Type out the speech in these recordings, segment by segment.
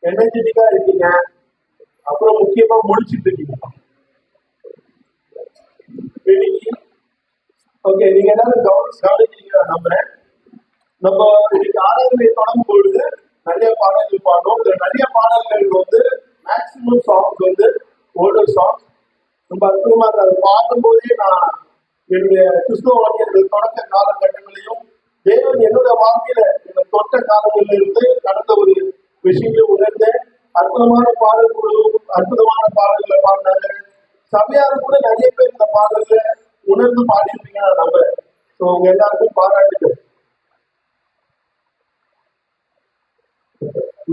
எனர்ஜெட்டிக்கா இருக்கீங்க, அப்புறம் முக்கியமா முடிச்சுட்டு இருக்கீங்க இன்னைக்கு. ஓகே, நீங்க எல்லாரும் கவனிச்சீங்க நம்புறேன். நம்ம இன்னைக்கு ஆராதனை தொடங்கும் பொழுது நிறைய பாடல்கள் பாடணும். இந்த நிறைய பாடல்கள் வந்து மேக்சிமம் சாங்ஸ் வந்து ஓல்டர் சாங்ஸ். ரொம்ப அற்புதமா அதை பாடும்போதே நான் என்னுடைய கிறிஸ்துவ வாழ்க்கைய தொடக்க காலகட்டங்களையும் தேவன் என்னோட வாழ்க்கையில என்னை தொட்ட காலங்களில் இருந்து நடந்த ஒரு விஷயங்களை உணர்ந்தேன். அற்புதமான பாடல் குழு அற்புதமான பாடல்களை பாடினாங்க. சபையாரும் கூட நிறைய பேர் இந்த பாடல்களை உணர்ந்து பாடிருப்பீங்க நான் நம்புறேன். ஸோ உங்க எல்லாருக்கும் பாராட்டுகள்.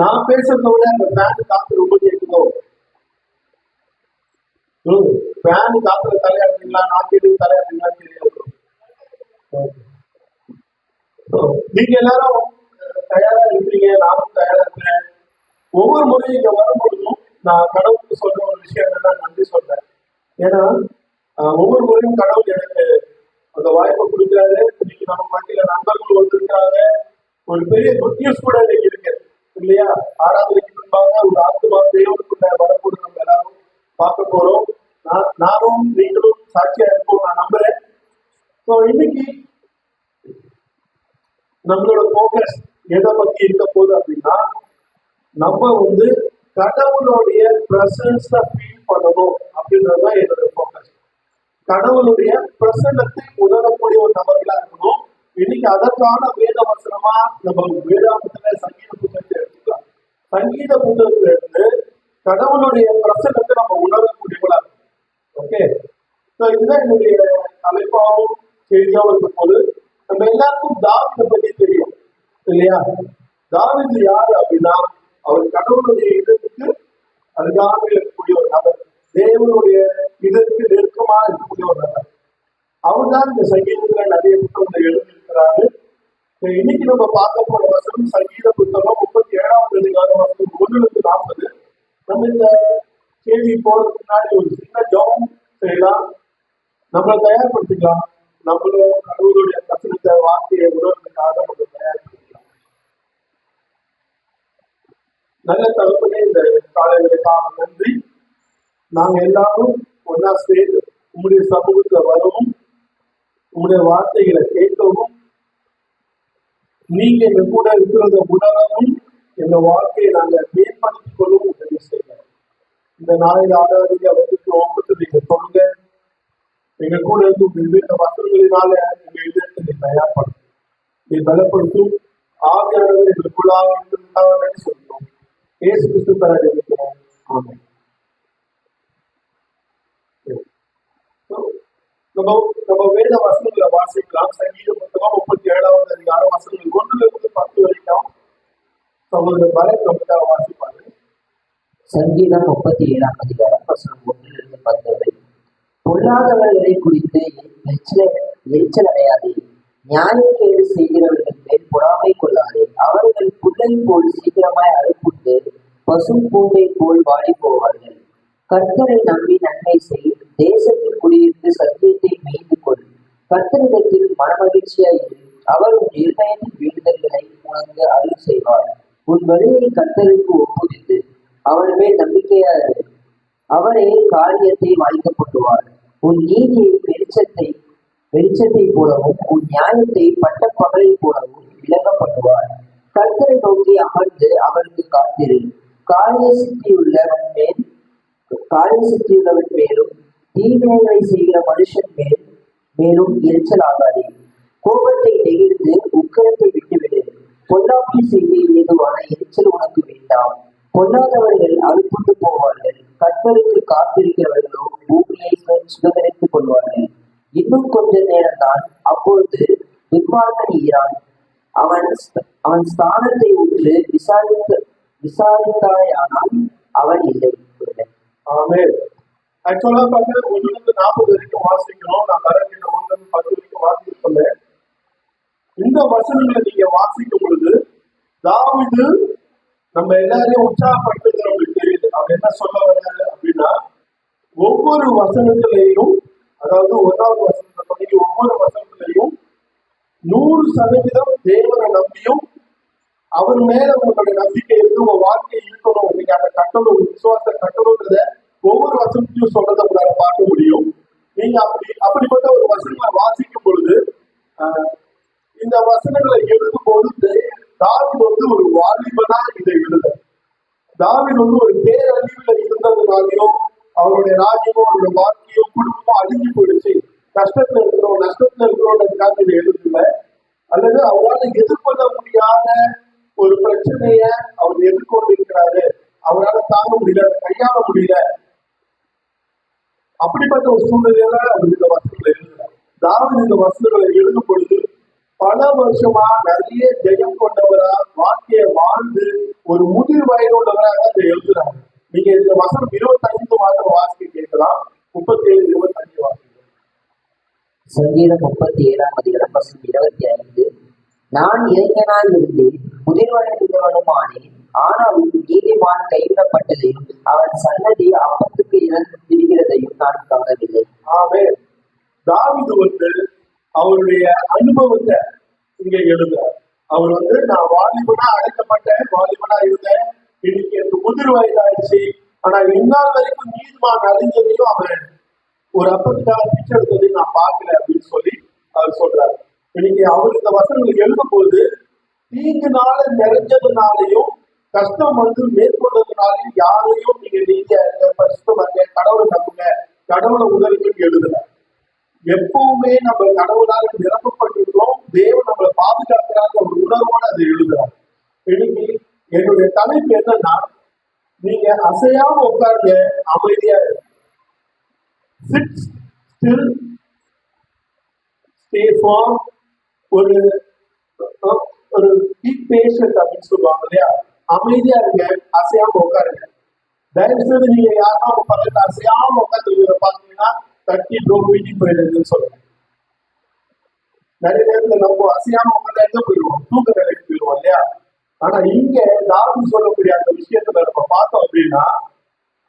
நான் பேசுறத விட அந்த ஃபேன் காத்து ரொம்ப கேட்குதோ? ஃபேன் காத்துல தலையாடுறீங்களா, நான் கேட்டு தலையாடுறீங்களான்னு தெரியாது. நீங்க எல்லாரும் தயாரா இருக்கிறீங்க, நானும் தயாரா இருக்கிறேன். ஒவ்வொரு முறையும் இங்க வரும்பொழுதும் நான் கடவுளுக்கு சொல்ற ஒரு விஷயம் என்னன்னா நன்றி சொல்றேன். ஏன்னா ஒவ்வொரு முறையும் கடவுள் எனக்கு அந்த வாய்ப்பை கொடுக்குறாரு. இன்னைக்கு நம்ம மத்தியில நண்பர்கள் வந்திருக்காங்க. ஒரு பெரிய குட் நியூஸ் கூட இன்னைக்கு இருக்கு இல்லையா? ஆராதனைக்கு முன்பாக ஒரு ஆத்மா தேவனுக்குள்ள வரக்கூட நம்ம எல்லாரும் பார்க்க போறோம். நானும் நீங்களும் சாட்சியா இருப்போம் நான் நம்புறேன். ஸோ இன்னைக்கு நம்மளோட போக்கஸ் எதை பத்தி இருக்க போகுது அப்படின்னா, நம்ம வந்து கடவுளுடைய பிரசன்ஸை ஃபீல் பண்ணணும் அப்படின்றதுதான் என்னோட போக்கஸ். கடவுளுடைய பிரசன்னத்தை உணரக்கூடிய ஒரு நபர்களா இருக்கணும். இன்னைக்கு அதற்கான வேத வசனமா நம்ம வேதாந்தத்துல சங்கீத புத்தகத்தை எடுத்துக்கலாம். சங்கீத புத்தகத்துல இருந்து கடவுளுடைய பிரசன்னத்தை நம்ம உணரக்கூடியவங்களா இருக்கும். ஓகே, இதுதான் என்னுடைய தலைப்பாவும் செய்தியாவும் இருக்கும் போது நம்ம எல்லாருக்கும் தாவீதை பத்தி தெரியும் இல்லையா? தாவீது யாரு அப்படின்னா, அவர் கடவுளுடைய இதற்கு அருகாமல் இருக்கக்கூடிய ஒரு நபர், தேவனுடைய இதற்கு நெருக்கமா இருக்கக்கூடிய ஒரு நபர். அவர் தான் இந்த சங்கீதத்துல நிறைய புத்தகங்களை எழுதியிருக்கிறாரு. இன்னைக்கு நம்ம பார்க்க போற வசனம் சங்கீத புத்தகம் 37வது அதிகாரம் வசனம் 1-40. நம்ம இந்த செய்தி போறதுக்கு முன்னாடி ஒரு சின்ன ஜெபம் செய்யலாம், நம்மளை தயார்படுத்திக்கலாம். நம்மளும் கடவுளுடைய பிரச்சனத்தை வார்த்தையை உணர்வுக்காக நம்ம தயார்படுத்திக்கலாம். நல்ல தகவலே இந்த காலைகளுக்காக நன்றி. நாங்க எல்லாரும் ஒன்னா சேர்ந்து உங்களுடைய சமூகத்துல வரவும், உங்களுடைய வார்த்தைகளை கேட்கவும், நீங்க எங்க கூட இருக்கிறத உணரவும், எங்க வாழ்க்கையை நாங்க மேம்படுத்திக் கொள்ளவும் உதவி செய்யணும். இந்த நாளில் ஆராதனை வந்து நீங்க சொல்லுங்க, எங்க கூட இருந்து இந்த வசனங்களினால எங்க இதற்கு நீ தயார்படுத்தும், நீ பலப்படுத்தும். ஆவியானவர் எங்களுக்குள்ளாக இருந்திருக்காங்க சொல்லுவோம். இயேசு கிறிஸ்து பெற இருக்கிறோம். ஆமென். நம்ம வேத வசனங்களை வாசிக்கலாம். சங்கீத புத்தகம் 37வது அதிகாரம் வசனங்கள் 1-10 வரைக்கும் சகோதரர் பரத் நமக்காக வாசிப்பாரு. சங்கீதம் 37ஆம் அதிகாரம் வசனம் 1-10 வரை. பொல்லாதவர்களை குறித்து எரிச்சல் அடையாதே, நியாயக்கேடு செய்கிறவர்கள் மேல் பொறாமை கொள்ளாதே. அவர்கள் புல்லை போல் சீக்கிரமாய் அறுப்புண்டு பசும் பூண்டை போல் வாடி போவார்கள். கர்த்தரை நம்பி நன்மை செய், தேசத்தில் குடியிருந்து சத்தியத்தை மேய்ந்து கொள். கர்த்தரிடத்தில் மனமகிழ்ச்சியாயிரு, அவர் உன் இருதயத்தின் வேண்டுதல்களை உனக்கு அருள் செய்வார். உன் வழியை கர்த்தருக்கு ஒப்புவித்து அவர் மேல் நம்பிக்கையாயிரு, அவரே காரியத்தை வாய்க்கப்படுவார். உன் நீதியை வெளிச்சத்தை போலவும் உன் நியாயத்தை பட்ட பகலை போலவும் விளங்கப்படுவார். கர்த்தரை நோக்கி அமர்ந்து அவருக்கு காத்திரு. காரிய சித்தியுள்ளவன் மேலும் தீவினைகளை செய்கிற மனுஷன் மேலும் எரிச்சல் ஆகாதே. கோபத்தை நெகிழ்ந்து உக்கிரத்தை விட்டுவிடு. பொல்லாப்பி செய்ய ஏதுவான எரிச்சல் உனக்கு வேண்டாம். பொல்லாதவர்கள் அறுப்புண்டு போவார்கள், கர்த்தருக்கு காத்திருக்கிறவர்களோ பூமியை சுதந்திரித்துக் கொள்வார்கள். இன்னும் கொஞ்ச நேரம்தான், அப்பொழுது துன்மார்க்கன் ஈரான். அவன் ஸ்தானத்தை உற்று விசாரித்தாயானால் அவன் இல்லை. ஆக்சுவலா பார்த்தா 1-40 வரைக்கும் வாசிக்கணும். நான் பரவாயில்ல 1-10 வரைக்கும் வாசிக்க சொன்னேன். இந்த வசனங்களை நீங்க வாசிக்கும் பொழுது தாவீது நம்ம எல்லாரையும் உற்சாகப்படுத்துறது நம்மளுக்கு தெரியுது. அவர் என்ன சொல்ல வர்றாரு அப்படின்னா, ஒவ்வொரு வசனத்திலையும், அதாவது 1வது வசனத்தை தொடங்கி ஒவ்வொரு வசனத்திலையும் 100% தேவனை நம்பியும் அவர் மேல உங்களுடைய நம்பிக்கை இருந்து உங்க வாழ்க்கை இருக்கணும் தாவீது வந்து ஒரு பேரழிவுல இருந்ததுனாலையும் அவருடைய ராஜ்யமும் அவருடைய வாழ்க்கையும் குடும்பமும் அழிஞ்சு போயிடுச்சு, கஷ்டத்துல இருக்கிறோம் நஷ்டத்துல இருக்கிறோன்றதுக்காக இதை எழுதல, அல்லது அவரால் எதிர்கொள்ள முடியாத ஒரு பிரச்சனைய அவர் எதிர்கொண்டு இருக்கிறாரு, அவரால் தாங்க முடியல, கையாள முடியல, அப்படிப்பட்ட ஒரு சூழ்நிலையில அவர் இந்த வசனங்களை எழுதுறார். தாவீது இந்த வசனங்களை எழுதும் பொழுது பல வருஷமா நிறைய ஜெயம் கொண்டவரா வாழ்க்கையை வாழ்ந்து ஒரு முதிர் வயதுள்ளவராக அதை எழுதுறாங்க. நீங்க இந்த வசனம் 25 மாதம் வாசிக்க கேட்கலாம், 37 25 வாசிக்க. சங்கீதம் 37:25. நான் இளைஞனாய் இருந்தேன், முதிர் வயதுள்ளவனுமானேன், ஆனாலும் நீதிமான் கைவிடப்பட்டதையும் அவன் சன்னதி அப்பத்துக்கு இழந்து திரிகிறதையும் நான் காணவில்லை. ஆமே. தாவீது வந்து அவருடைய அனுபவத்தை இங்க எழுதுறார். அவர் வந்து நான் வாலிபனா அழைக்கப்பட்டேன், வாலிபனா இருந்தேன், இன்னைக்கு எனக்கு முதிர் வயதாயிடுச்சு, ஆனா இந்நாள் வரைக்கும் நீதிமான் அழிஞ்சதையும் அவன் ஒரு அப்பத்துக்காக பிச்சை எடுத்ததையும் நான் பார்க்கல அப்படின்னு சொல்லி அவர் சொல்றாரு. இன்னைக்கு அவர் இந்த வசனங்கள் எழுதும் போது தீங்குனால நிறைஞ்சதுனாலையும் கஷ்டம் வந்து மேற்கொண்டதுனாலையும் யாரையும் நீங்க நீதியா இருங்க, பரிசுத்தமா இருங்க, கடவுளை நம்புங்க, கடவுளை உதவிக்கு எழுதுல. எப்பவுமே நம்ம கடவுளால நிரப்பப்பட்டிருக்கிறோம், தேவன் நம்மளை பாதுகாக்கிறாங்க ஒரு உணர்வோட அதை எழுதுறாங்க. இன்னைக்கு என்னுடைய தலைப்பு என்னன்னா, நீங்க அசையாம உட்கார்ந்து அமைதியா இருக்கு. Sit still, stay firm, ஒரு ஒரு be patient அப்படின்னு சொல்லுவாங்க இல்லையா, அமைதியா இருங்க, அசையாம உட்காருங்க. தயவு செய்து நீங்க யாருன்னா உங்க பக்கத்துல அசையாம உட்காந்து பாத்தீங்கன்னா தட்டி டோர் வீட்டி போயிடுதுன்னு சொல்லுங்க. நிறைய நேரத்துல நம்ம அசையாம உட்காந்து எங்க போயிடுவோம், தூக்க நிலைக்கு போயிடுவோம் இல்லையா. ஆனா இங்க தாவீது சொல்லக்கூடிய அந்த விஷயத்துல நம்ம பார்த்தோம் அப்படின்னா,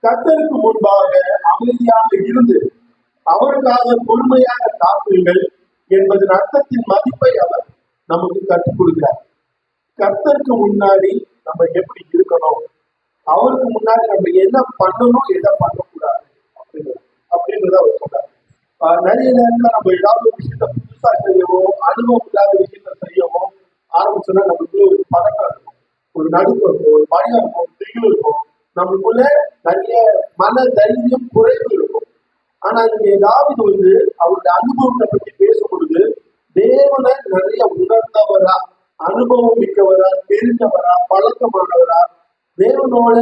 கர்த்தருக்கு முன்பாக அமைதியாக இருந்து அவருக்காக பொறுமையாக காப்பீர்கள் என்பதன் அர்த்தத்தின் மதிப்பை அவர் நமக்கு கற்றுக் கொடுக்கிறார். கர்த்தருக்கு முன்னாடி நம்ம எப்படி இருக்கணும், அவருக்கு முன்னாடி நம்ம என்ன பண்ணணும் எதை பண்ணக்கூடாது அப்படின்றத அவர் சொல்றாரு. நிறைய நேரத்துல நம்ம ஏதாவது ஒரு விஷயத்த புதுசா செய்யவோ அனுபவம் இல்லாத விஷயத்த செய்யவோ ஆரம்பிச்சோம்னா நமக்கு ஒரு பதக்கம் இருக்கும், ஒரு நடுக்கம் இருக்கும், ஒரு பயம் இருக்கும், ஒரு திகில் இருக்கும், நமக்குள்ள நிறைய மன தைரியம் குறைவு இருக்கும். ஆனா இங்க தாவீது வந்து அவருடைய அனுபவத்தை பற்றி பேசும் பொழுது தேவனை நிறைய உணர்ந்தவரா, அனுபவம் மிக்கவரா, தெரிஞ்சவரா, பழக்கமானவரா, தேவனோட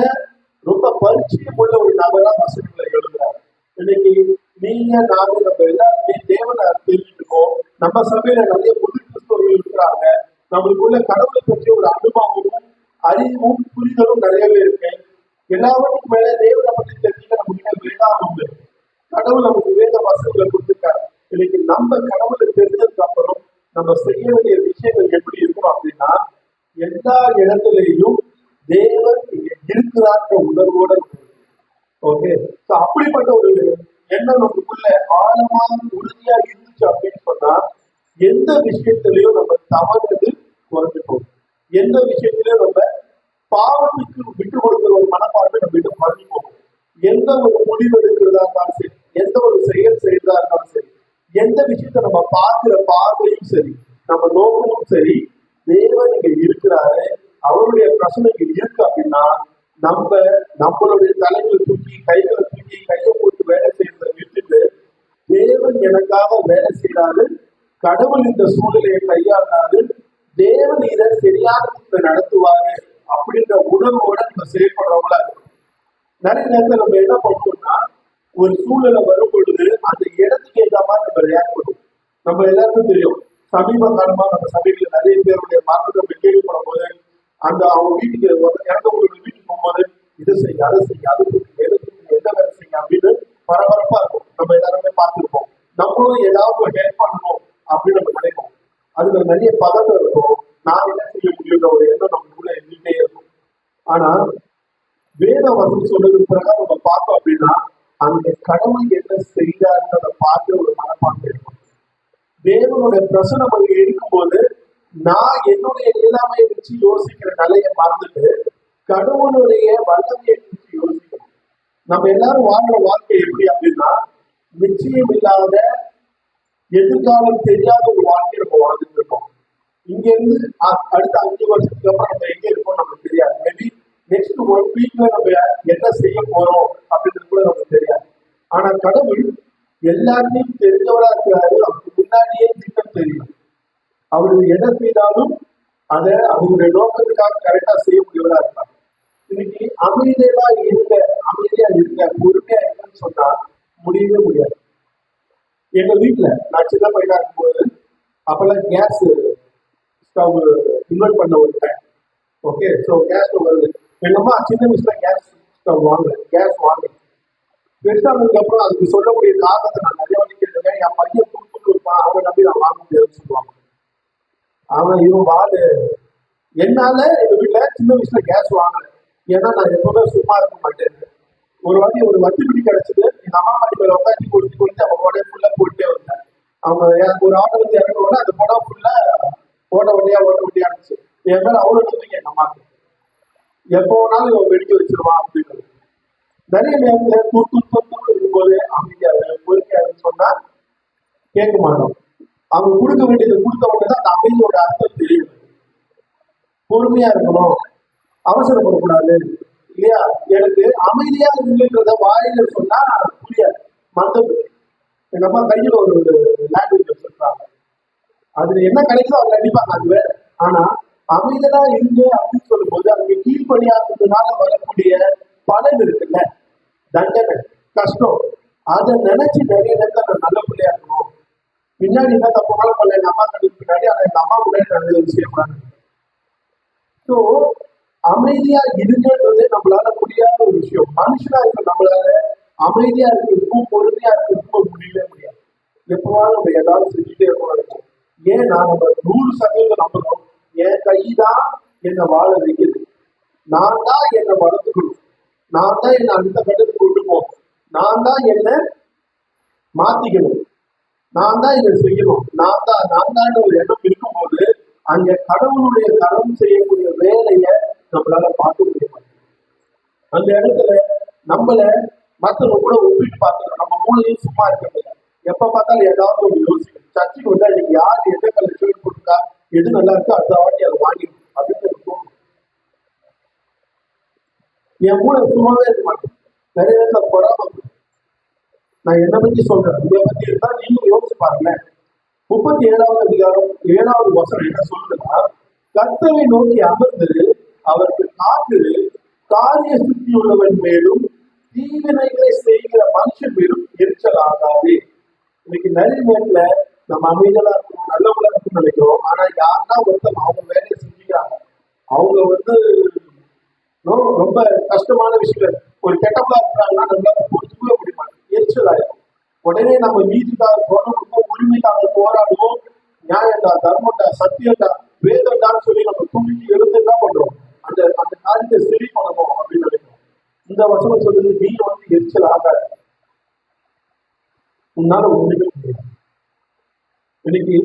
ரொம்ப பரிச்சயம் உள்ள ஒரு நபரா வசனங்களை எழுதுறாரு. இன்னைக்கு நீங்க நாங்க நம்ம எல்லாருமே தேவனை தெரிஞ்சுக்கோம். நம்ம சபையில நிறைய புது கிறிஸ்தவர்கள் இருக்கிறாங்க, நம்மளுக்குள்ள கடவுளை பற்றி ஒரு அனுபவமும் அறிவும் புரிதலும் நிறையவே இருக்கு. எல்லாவற்றுக்கும் மேல தேவனை பற்றி தெரிஞ்சுக்க நம்ம கிட்ட வேதாகம் உண்டு. கடவுள் நமக்கு வேத வசனங்களை கொடுத்துருக்காரு. இன்னைக்கு நம்ம கடவுளை தெரிஞ்சதுக்கு அப்புறம் நம்ம செய்ய வேண்டிய விஷயங்கள் எப்படி இருக்கும் அப்படின்னா, எல்லா இடத்துலையும் தேவன் இங்க இருக்கிறான்ற உணர்வோட. ஓகே, அப்படிப்பட்ட ஒரு எண்ணம் நமக்குள்ள ஆழமா உறுதியா இருந்துச்சு அப்படின்னு சொன்னா எந்த விஷயத்திலையும் நம்ம தவறுது குறைஞ்சிட்டோம், எந்த விஷயத்திலையும் நம்ம பாவத்துக்கு விட்டு கொடுக்கிற ஒரு மனப்பான்மை நம்ம கிட்ட மறந்து போகும். எந்த ஒரு முடிவு எடுக்கிறதா இருந்தாலும் சரி, எந்த ஒரு செயல் செய்யறதா இருந்தாலும் சரி, எந்த விஷயத்த நம்ம பார்க்கிற பார்வையும் சரி, நம்ம நோக்கமும் சரி, தேவன் இங்க இருக்கிறாரு, அவருடைய பிரச்சனை இங்க இருக்கு அப்படின்னா நம்மளுடைய தலைகளை தூக்கி கைகளை தூக்கி கையை போட்டு வேலை செய்யறதை விட்டுட்டு தேவன் எனக்காக வேலை செய்யறாரு, கடவுள் இந்த சூழ்நிலையை கையாளுறாரு, தேவன் இதை சரியாக நடத்துவாரு அப்படின்ற உணர்வோட நம்ம செயல்படுறவங்களா இருக்கும். நிறைய நேரத்தில் நம்ம என்ன பண்ணோம்னா, ஒரு சூழ்நிலை வரும் பொழுது அந்த இடத்துக்கு ஏற்ற மாதிரி நம்ம ரியாக்ட் பண்ணுவோம். நம்ம எல்லாருக்கும் தெரியும், சமீப காலமா நம்ம சபையில நிறைய பேருடைய மரணத்தை நம்ம கேள்விப்படும் போது அந்த அவங்க வீட்டுக்கு இறந்தவங்களோட வீட்டுக்கு போகும்போது இதை செய்ய அதை செய்ய அது எந்த வேலை செய்ய அப்படின்னு பரபரப்பா இருக்கும். நம்ம எல்லாருமே பார்த்துருப்போம். நம்மளும் ஏதாவது ஹெல்ப் பண்ணணும் அப்படின்னு நம்ம நினைப்போம். அதுல நிறைய பதட்டம் இருக்கும், நான் என்ன செய்ய முடியுன்ற ஒரு எண்ணம் நமக்குள்ள இருந்துட்டே இருக்கும். ஆனா வேத வசனம் சொன்னது பிரகாரம் நம்ம பார்த்தோம் அப்படின்னா அந்த கடவுள் என்ன செய்தாருன்றதை பார்த்து ஒரு மனப்பான்மை இருக்கும். தேவனுடைய பிரசனம் அங்க இருக்கும்போது நான் என்னுடைய இயலாமையை வச்சு யோசிக்கிற நிலையை மறந்துட்டு கடவுளுடைய வல்லமையை வச்சு யோசிக்கணும். நம்ம எல்லாரும் வாழ்ற வாழ்க்கை எப்படி அப்படின்னா, நிச்சயம் இல்லாத எதிர்காலம் தெரியாத ஒரு வாழ்க்கையை நம்ம வாழ்ந்துட்டு இருக்கோம். இங்க இருந்து அடுத்த 5 வருஷத்துக்கு அப்புறம் நம்ம எங்க இருக்கோம் நமக்கு தெரியாது. மேபி நெக்ஸ்ட் 1 வீக்ல நம்ம என்ன செய்ய போறோம் அப்படின்றது கூட நமக்கு தெரியாது. ஆனா கடவுள் எல்லாத்தையும் தெரிஞ்சவரா இருக்கிறாரு. அவருக்கு முன்னாடியே திட்டம் தெரியும். அவரு எதை செய்தாலும் அதை அவருடைய நோக்கத்துக்காக கரெக்டா செய்ய முடியவரா இருக்காங்க. இன்னைக்கு அமைதியா இருக்க பொறுமையா இருக்குன்னு சொன்னா முடியவே முடியாது. எங்க வீட்டுல நான் சின்ன பையனா இருக்கும்போது அப்பெல்லாம் கேஸ் ஸ்டவ் இன்வெர்ட் பண்ண ஒரு time. Okay, so gas stove வருது. எங்க அம்மா சின்ன வயசுல கேஸ் ஸ்டவ் வாங்க பெருசானதுக்கு அப்புறம் அதுக்கு சொல்லக்கூடிய காரணத்தை நான் நிறைய வாட்டி கேட்டிருக்கேன். என் பையன் கொடுத்துட்டு இருப்பான், அவனை நம்பி நான் வாங்க முடியாதுன்னு சொல்லுவாங்க. அவன் இவன் வாழு. என்னால எங்க வீட்டுல சின்ன வயசுல கேஸ் வாங்கல. ஏன்னா நான் எப்பவுமே சும்மா இருக்க மாட்டேன். ஒரு வாட்டி ஒரு வத்தி பிடி கிடைச்சது. எங்க அம்மா வாட்டி மேல உட்காந்து கொடுத்து அவங்க உடனே ஃபுல்லா போட்டே வந்தேன். அவங்க எனக்கு ஒரு ஆட்டோ வந்து இறங்கணும்னா அந்த படம் ஃபுல்லா ஓட்ட வண்டியா இருந்துச்சு. என் மேல அவ்வளவு நம்பிக்கை எங்க அம்மாக்கு. எப்போ வேணாலும் இவன் வெடிக்க வச்சிருவான் அப்படின்னு. நிறைய நேரத்துல இருக்கும்போது பொறுமையாருன்னு சொன்னா கேட்க மாட்டோம். அவங்க கொடுக்க வேண்டியது கொடுத்த உடனே தான் அந்த அமைதியோட அர்த்தம் தெரியும். பொறுமையா இருக்கணும், அவசரப்படக்கூடாது இல்லையா? எனக்கு அமைதியா இருந்துன்றத வாயில சொன்னா புரியாது, மந்தது. எங்க அம்மா கையில் ஒரு லாங்குவேஜ் வச்சிருக்காங்க. அதுல என்ன கிடைக்குதோ அதை கண்டிப்பாங்க, அது வேற. ஆனா அமைதியா இருந்து அப்படின்னு சொல்லும் போது அதுக்கு கீழ்படியாததுனால வரக்கூடிய பலன் இருக்குல்ல, தண்டனை, கஷ்டம், அதை நினைச்சு நிறைய நேரத்தில் நான் நல்ல பிள்ளையா இருக்கணும். பின்னாடி என்ன தப்புனாலும் பண்ணல, எங்க அம்மா கண்டிப்பா பின்னாடி, ஆனா எங்க அம்மா முன்னாடி நல்ல விஷயம். ஸோ அமைதியா இருங்கன்றது நம்மளால முடியாத ஒரு விஷயம். மனுஷனா இருக்க நம்மளால அமைதியா இருக்கிறதுக்கும் பொறுமையா இருக்கிறதுக்கும் முடியவே முடியாது. எப்பவாலும் நம்ம ஏதாவது செஞ்சுட்டே இருக்கணும். ஏன்னா நம்ம 100% நம்புறோம், என் கைதான் என்னை வாழ வைக்குது, நான் தான் என்னை வளர்த்துக்கணும், நான் தான் என்னை அடுத்த கட்டத்துக்கு கொண்டு போகணும், நான் தான் என்னை மாத்திக்கணும், நான் தான் இதை செய்யணும், நான் தான் ஒரு எண்ணம் இருக்கும்போது அங்க கடவுளுடைய கரம் செய்யக்கூடிய வேலையை நம்மளால பார்க்க முடிய மாட்டேங்குது. அந்த இடத்துல நம்மள மற்றவங்க கூட ஒப்பிட்டு பார்த்துக்கணும். நம்ம மூளையும் சும்மா இருக்கிறது. எப்ப பார்த்தாலும் ஏதாவது ஒரு யோசிக்கணும். சர்ச்சைக்கு வந்தா இன்னைக்கு யார் எந்த கலர் கொடுத்தா எது நல்லா இருக்கோ அடுத்த வாட்டி அதை வாங்கி அப்படின்னு இருக்கும். என் மூளை சும்மாவே இருக்க மாட்டேன். நிறைய நேரத்துல பொறாம. நான் என்ன பத்தி சொல்றேன், இதை பத்தி இருந்தா நீங்க யோசிச்சு பாருங்களேன். 37வது அதிகாரம் 7வது வசனம் என்ன சொல்லுதுன்னா, கர்த்தரை நோக்கி அமர்ந்து அவருக்கு காத்து காரிய சுத்தி உள்ளவன் மேலும் தீவினைகளை செய்கிற மனுஷன் மேலும் எரிச்சல் ஆகாது. இன்னைக்கு நிறைய நேரத்துல நம்ம அமைதியா இருக்கணும், நல்லவங்களா இருக்குன்னு நினைக்கிறோம். ஆனா யாருன்னா ஒருத்தர் அவங்க வேலையை செஞ்சுக்கிறாங்க, அவங்க ரொம்ப கஷ்டமான விஷயம். ஒரு கெட்டவங்களா இருக்கிறாங்கன்னா நம்மளால பொறுத்துக்கவே முடிய மாட்டேங்குது, எரிச்சல் ஆயிடும். உடனே நம்ம நீதிக்காக போராடுவோம், உரிமைக்காக போராடுவோம், நியாயண்டா, தர்மண்டா, சத்தியண்டா, வேதண்டான்னு சொல்லி நம்ம துணிக்கு எழுந்து என்ன பண்றோம், அந்த அந்த காரியத்தை சரி பண்ணணும் அப்படின்னு நினைக்கிறோம். இந்த வசனம் சொல்லுது, நீ எரிச்சல் ஆகாது, உன்னால ஒண்ணுமே முடியாது. இன்னைக்கு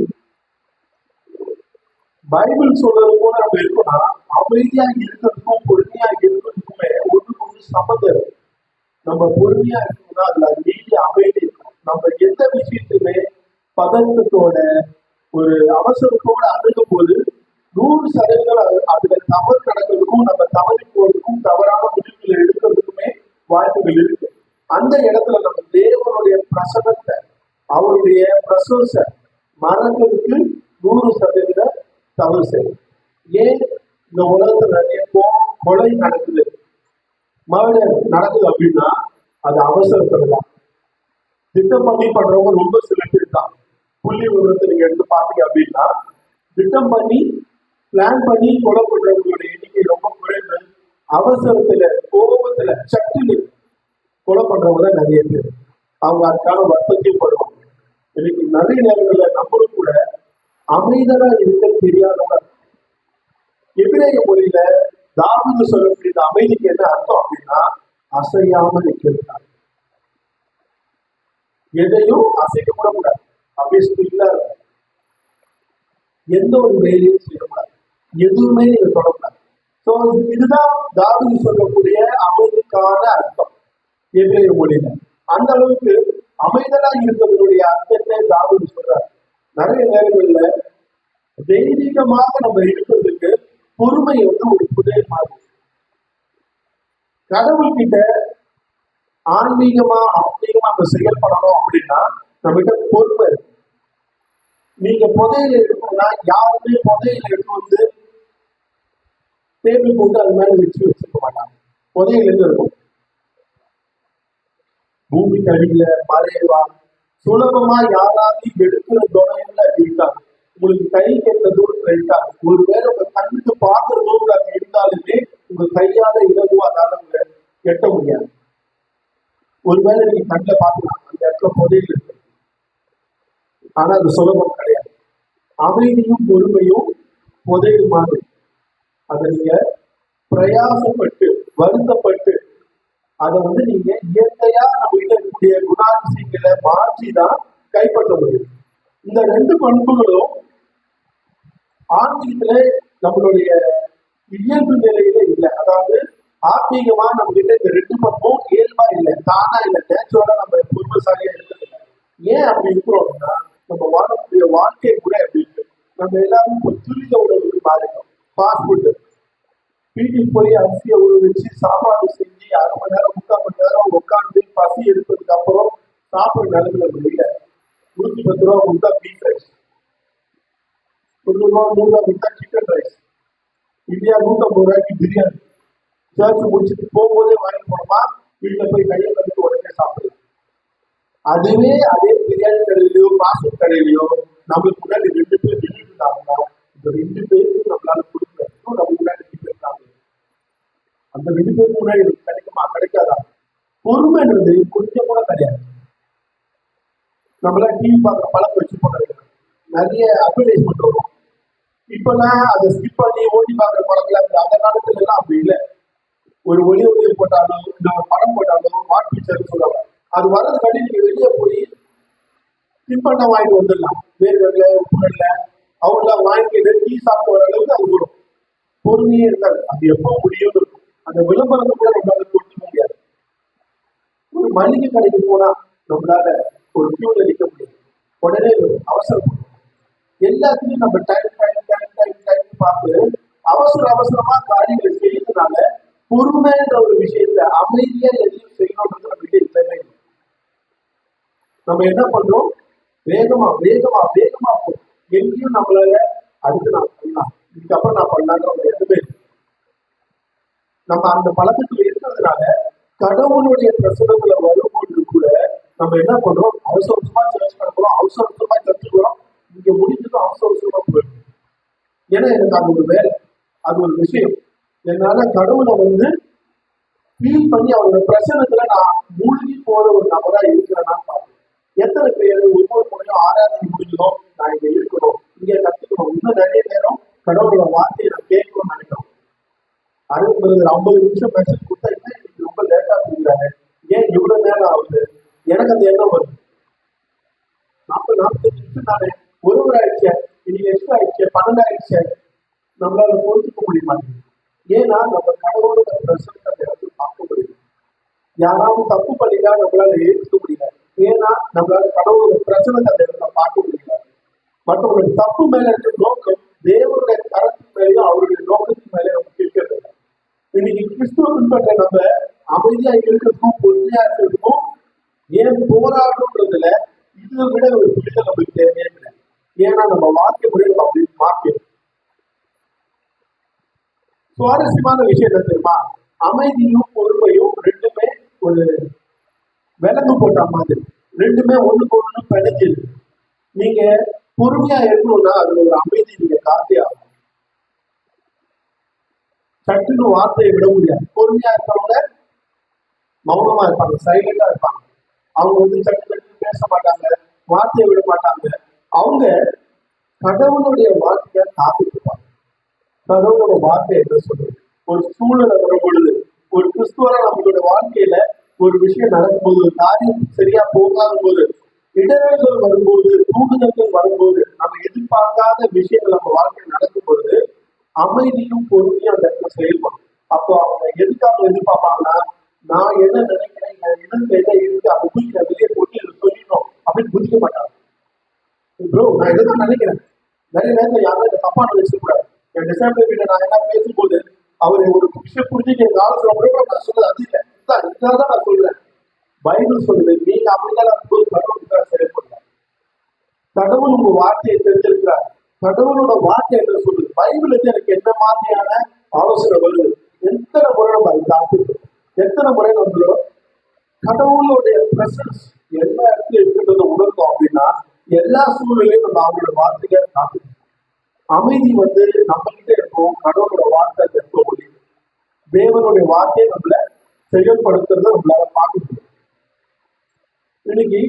பைபிள் சொல்றது கூட நம்ம இருக்கோம்னா, அமைதியா இருக்கிறதுக்கும் பொறுமையா இருக்கிறதுக்குமே ஒன்று சம்மந்தம் இருக்கு. நம்ம பொறுமையா இருக்கணும்னா அதுல நீதி அமைதி இருக்கும். நம்ம எந்த விஷயத்துமே பதற்றத்தோட ஒரு அவசரத்தோட அணுகும் போது 100% அதுல தவறு நடக்கிறதுக்கும் நம்ம தவறி போறதுக்கும் தவறான முடிவுகளை எடுக்கிறதுக்குமே வாய்ப்புகள் இருக்கு. அந்த இடத்துல நம்ம தேவனுடைய பிரசனத்தை, அவருடைய பிரசோச மறக்கிறதுக்கு 100% தவறு செய்யும். ஏன் இந்த உலகத்துல நிறைய கொலை நடக்குது, மர்டர் நடக்குது அப்படின்னா அது அவசரத்துலதான். திட்டம் பண்ணி பண்றவங்க ரொம்ப சில பேர் தான். புள்ளி விவரத்தை நீங்க எடுத்து பார்த்தீங்க அப்படின்னா, திட்டம் பண்ணி பிளான் பண்ணி கொலை பண்றவங்களோட எண்ணிக்கை ரொம்ப குறைவு. அவசரத்துல கோபத்துல சட்டுன்னு கொலை பண்றவங்க தான் நிறைய பேர். அவங்க அதுக்கான வருத்தத்தையும் படுவாங்க. இன்னைக்கு நிறைய நேரங்கள்ல நம்மளும் கூட அமைதலா இருக்க தெரியாதவங்க. எபிரேய மொழியில தாவீது சொல்லக்கூடிய அமைதிக்கு என்ன அர்த்தம் அப்படின்னா, அசையாம நிற்கிறார், எதையும் அசைக்க கூட கூடாது, அப்படியே ஸ்டில்லா இருக்கும். எந்த ஒரு வேலையும் செய்யக்கூடாது, எதுவுமே நீங்க தொடக்கூடாது. ஸோ இதுதான் தாவீது சொல்லக்கூடிய அமைதிக்கான அர்த்தம் எபிரேய மொழியில. அந்த அளவுக்கு அமைதலா இருக்கிறதுடைய அர்த்தத்தை தாவீது சொல்றாரு. நிறைய நேரங்கள்ல தெய்வீகமாக நம்ம இருக்கிறதுக்கு பொறுமை ஒரு புதையல் மாதிரி. கடவுள் கிட்ட ஆன்மீகமா நம்ம செயல்படணும் அப்படின்னா நம்ம கிட்ட பொறுமை இருக்கு. நீங்க புதையில எடுக்கணும்னா யாருமே புதையில எடுத்து வந்து டேபிள் போட்டு அது மேல வச்சிருக்க மாட்டாங்க. புதையில இருந்து இருக்கும். பூமிக்கு அடியில மறைவா சுலபமா யாராவது எடுக்கிற தொலைவில் அது இருக்காது. உங்களுக்கு கை கெட்ட தூரத்துல இருக்காது. ஒருவேளை உங்க கண்ணுக்கு பார்க்கிற தூரத்துல அது இருந்தாலுமே உங்க கையால இலகுவா அதால எட்ட முடியாது. ஒருவேளை நீங்க கண்ணில் பார்க்கலாம் அந்த இடத்துல புதையில இருக்கு. ஆனா அது சுலபம் கிடையாது. அமைதியும் பொறுமையும் புதையல் மாதிரி. அதை நீங்க பிரயாசப்பட்டு வருத்தப்பட்டு அதை வந்து நீங்க இயற்கையா நம்ம கிட்ட இருக்கக்கூடிய குணாதிசயங்களை மாற்றிதான் கைப்பற்ற முடியும். இந்த ரெண்டு பண்புகளும் ஆன்மீகத்துல நம்மளுடைய இயல்பு நிலையில இல்லை. அதாவது ஆன்மீகமா நம்ம கிட்ட இந்த ரெண்டு பண்பும் இயல்பா இல்லை, தானா இல்லை, நேச்சுரலா நம்ம பொறுமைசாலியா இருக்கிறது. ஏன் அப்படி இருக்கிறோம் அப்படின்னா நம்ம வாழக்கூடிய வாழ்க்கை கூட அப்படி இருக்கு. நம்ம எல்லாரும் துரித உணவுக்கு மாறிட்டோம். ஃபாஸ்ட் ஃபுட் வீட்டுக்கு போய் அரிசியை ஊற வச்சு சாப்பாடு செஞ்சு 1/2 மணி நேரம் 3/4 மணி நேரம் உட்காந்து பசி எடுத்ததுக்கு அப்புறம் சாப்பிட்ற நிலைமையில முடியல. 110 ரூபா கொடுத்தா பீஃப் ரைஸ், 100 ரூபா 100 ரூபா கொடுத்தா சிக்கன் ரைஸ், இந்தியா 150 ரூபாய்க்கு பிரியாணி. சர்ச் முடிச்சுட்டு போகும்போதே வாங்கி போனோமா வீட்டில் போய் கையை கழித்து உடனே சாப்பிடுது. அதுவே அதே பிரியாணி கடையிலையோ ஃபாஸ்ட் ஃபுட் கடையிலையோ நம்மளுக்கு முன்னாடி 2 பேர் நின்றுட்டு இருந்தாங்கன்னா இந்த 2 பேருக்கு நம்மளால கொடுக்க நம்ம முன்னாடி 2 பேர் இருக்காங்க. அந்த 2 பேருக்கு முன்னாடி கிடைக்குமா? கிடைக்காதா? பொறுமைன்றது கொஞ்சம் கூட கிடையாது. நம்மளாம் டிவி பார்க்குற பழக்கம் வச்சு போனாங்க. நிறைய அட்வர்டைஸ்மெண்ட் வரும். இப்பெல்லாம் அதை ஸ்கிப் பண்ணி ஓட்டி பார்க்குற பழக்கம் அந்த அந்த காலத்துல எல்லாம் அப்படி இல்லை. ஒரு ஒளி போட்டாலும் இல்லை ஒரு படம் போட்டாலும் வாட் பிக்சர்னு சொல்லுவாங்க. அது வர்றதுக்காண்டி நீங்க வெளியே போய் தின்பண்டம் வாங்கிட்டு வந்துடலாம். வேர்கடல உப்புகடல அவங்களாம் வாங்கிட்டு டீ சாப்பிட்டு வர அளவுக்கு அது வரும். பொறுமையே இருக்காது. அது எப்போ முடியும் இருக்கும். அந்த விளம்பரத்தை கூட நம்மளால புரிஞ்சுக்க முடியாது. ஒரு மளிகை கடைக்கு போனா நம்மளால ஒரு கியூல நிற்க முடியாது. உடனே அவசரப்படும். எல்லாத்தையும் நம்ம டைம் பார்த்து அவசரமா காரியங்களை செய்யறதுனால பொறுமைன்ற ஒரு விஷயத்த அமைதியா எதையும் செய்யணும்ன்றது நம்ம கிட்ட இல்லவே இல்லை. நம்ம என்ன பண்றோம்? வேகமா போகும். எங்கேயும் நம்மளால அடுத்து நான் பண்ணலாம், இதுக்கப்புறம் நான் பண்ணலான்ற எதுவுமே நம்ம அந்த பழக்கத்துல இருக்கிறதுனால கடவுளுடைய பிரசனத்துல வரும்போது கூட நம்ம என்ன பண்றோம்? அவசரமா சர்ச் பண்ணுறோம், அவசரமா கற்றுக்கிறோம். இங்க முடிஞ்சதும் அவசரமா போயிடும். ஏன்னா எனக்கு அது ஒரு வேலை, அது ஒரு விஷயம். என்னால கடவுளை வந்து ஃபீல் பண்ணி அவரோட பிரசனத்துல நான் மூழ்கி போற ஒரு நபரா இருக்கிறேன்னா பார்ப்பேன். எத்தனை பேர் ஒவ்வொரு முறையும் ஆராதனை முடிஞ்சதும் நான் இங்க இருக்கணும், இங்க கத்துக்கணும், இன்னும் நிறைய நேரம் கடவுளோட வார்த்தையை நான் கேட்கணும்னு நினைக்கிறோம். 50 நிமிஷம் மெசேஜ் கொடுத்தா என்ன இன்னைக்கு ரொம்ப லேட்டா கொடுக்குறாங்க, ஏன் இவ்வளவு நேரம் ஆகுது? எனக்கு அந்த எண்ணம் வருது. 45 நிமிஷம் தானே, ஒரு ஆயிடுச்சு, இன்னைக்கு எக்ஸ்ட்ரா ஆயிடுச்சு, 12 ஆயிடுச்சு. நம்மளால பொறுத்துக்க முடிய மாட்டேங்குது. ஏன்னா நம்ம கடவுளோட பிரசனத்தை அந்த இடத்துல பார்க்க முடியும். யாராவது தப்பு பண்ணிட்டா நம்மளால ஏற்றுக்க முடியல. ஏன்னா நம்மளால கடவுளோட பிரச்சனத்தை அந்த இடத்துல பார்க்க முடியல. மற்றவங்களுடைய தப்பு மேல இருக்கிற நோக்கம் தேவனுடைய கரத்தின் மேலேயும் அவருடைய நோக்கத்தின் மேலே நமக்கு இருக்கிறது. இன்னைக்கு கிறிஸ்துவ பின்பற்ற நம்ம அமைதியா இருக்கிறதுக்கும் பொறுமையா இருக்கிறதுக்கும் ஏன் போராடணுன்றதுல இதை விட ஒரு புரிதல் நமக்கு தேவையே இல்லை. ஏன்னா நம்ம வாழ்க்கை முறையை நம்ம அப்படி மாற்றணும். சுவாரஸ்யமான விஷயம் என்ன தெரியுமா? அமைதியும் பொறுமையும் ரெண்டுமே ஒரு விலங்கு போட்ட மாதிரி, ரெண்டுமே ஒண்ணுக்கு ஒண்ணு பிணைஞ்சது. நீங்க பொறுமையா இருக்கணும்னா அதுல ஒரு அமைதி நீங்க காத்தே ஆகும். சட்டுன்னு வார்த்தையை விட முடியாது. பொறுமையா இருக்கிறவங்க மௌனமா இருப்பாங்க, சைலண்டா இருப்பாங்க. அவங்க வந்து சட்டு பேச மாட்டாங்க, வார்த்தையை விட மாட்டாங்க. அவங்க கடவுளுடைய வார்த்தையை காத்துட்டு இருப்பாங்க. கடவுளோட வார்த்தை என்ன சொல்றது? ஒரு சூழலை வரும் பொழுது, ஒரு கிறிஸ்துவர நம்மளோட வாழ்க்கையில ஒரு விஷயம் நடக்கும்போது, ஒரு காரியம் சரியா போகாத போது, இடர்கள் வரும்போது, தூண்டுதல்கள் வரும்போது, நம்ம எதிர்பார்க்காத விஷயங்கள் நம்ம வாழ்க்கையில் நடக்கும் பொழுது அமைதியும் பொறுமையும் அந்த இடத்துல செயல்படும். அப்போ அவங்க எதுக்காக எதிர்பார்ப்பாங்கன்னா, நான் என்ன நினைக்கிறேன், என் இடத்துல என்ன இருக்கு, அதை தூக்கி நான் வெளியே போட்டு சொல்லிடணும் அப்படின்னு புதிக்க மாட்டாங்க. ப்ரோ நான் எதுதான் நினைக்கிறேன். நிறைய நேரத்தில் யாரும் இந்த தப்பா நினைச்சிக்க கூடாது. என் டிசைபிள் கிட்ட நான் என்ன பேசும்போது அவரை ஒரு விஷயம் புரிஞ்சு எங்க ஆலோசனை நான் சொல்றது அது இல்லை, இதுதான் நான் சொல்றேன். பைபிள் சொல்லுது, நீங்க அப்படிதான் இருக்கும்போது கடவுளுக்காக செயல்படுறாங்க. கடவுள் உங்க வார்த்தையை தெரிஞ்சிருக்கிறார். கடவுளோட வார்த்தை என்ன சொல்லுது? பைபிள் எனக்கு என்ன மாதிரியான ஆலோசனை வருது? எத்தனை முறை நம்ம அதை காத்துக்கிறோம்? எத்தனை முறை நம்மளோ கடவுளுடைய பிரசன்ஸ் எல்லா இடத்துல இருக்கிறத உணர்ந்தோம் அப்படின்னா எல்லா சூழ்நிலையும் நம்ம அவங்களோட வார்த்தையை காத்துக்கணும். அமைதி நம்ம கிட்ட இருக்கும், கடவுளோட வார்த்தை இருக்க முடியும். தேவனுடைய வார்த்தையை நம்மள செயல்படுத்துறத நம்மளால பார்க்க முடியும். இன்னைக்கு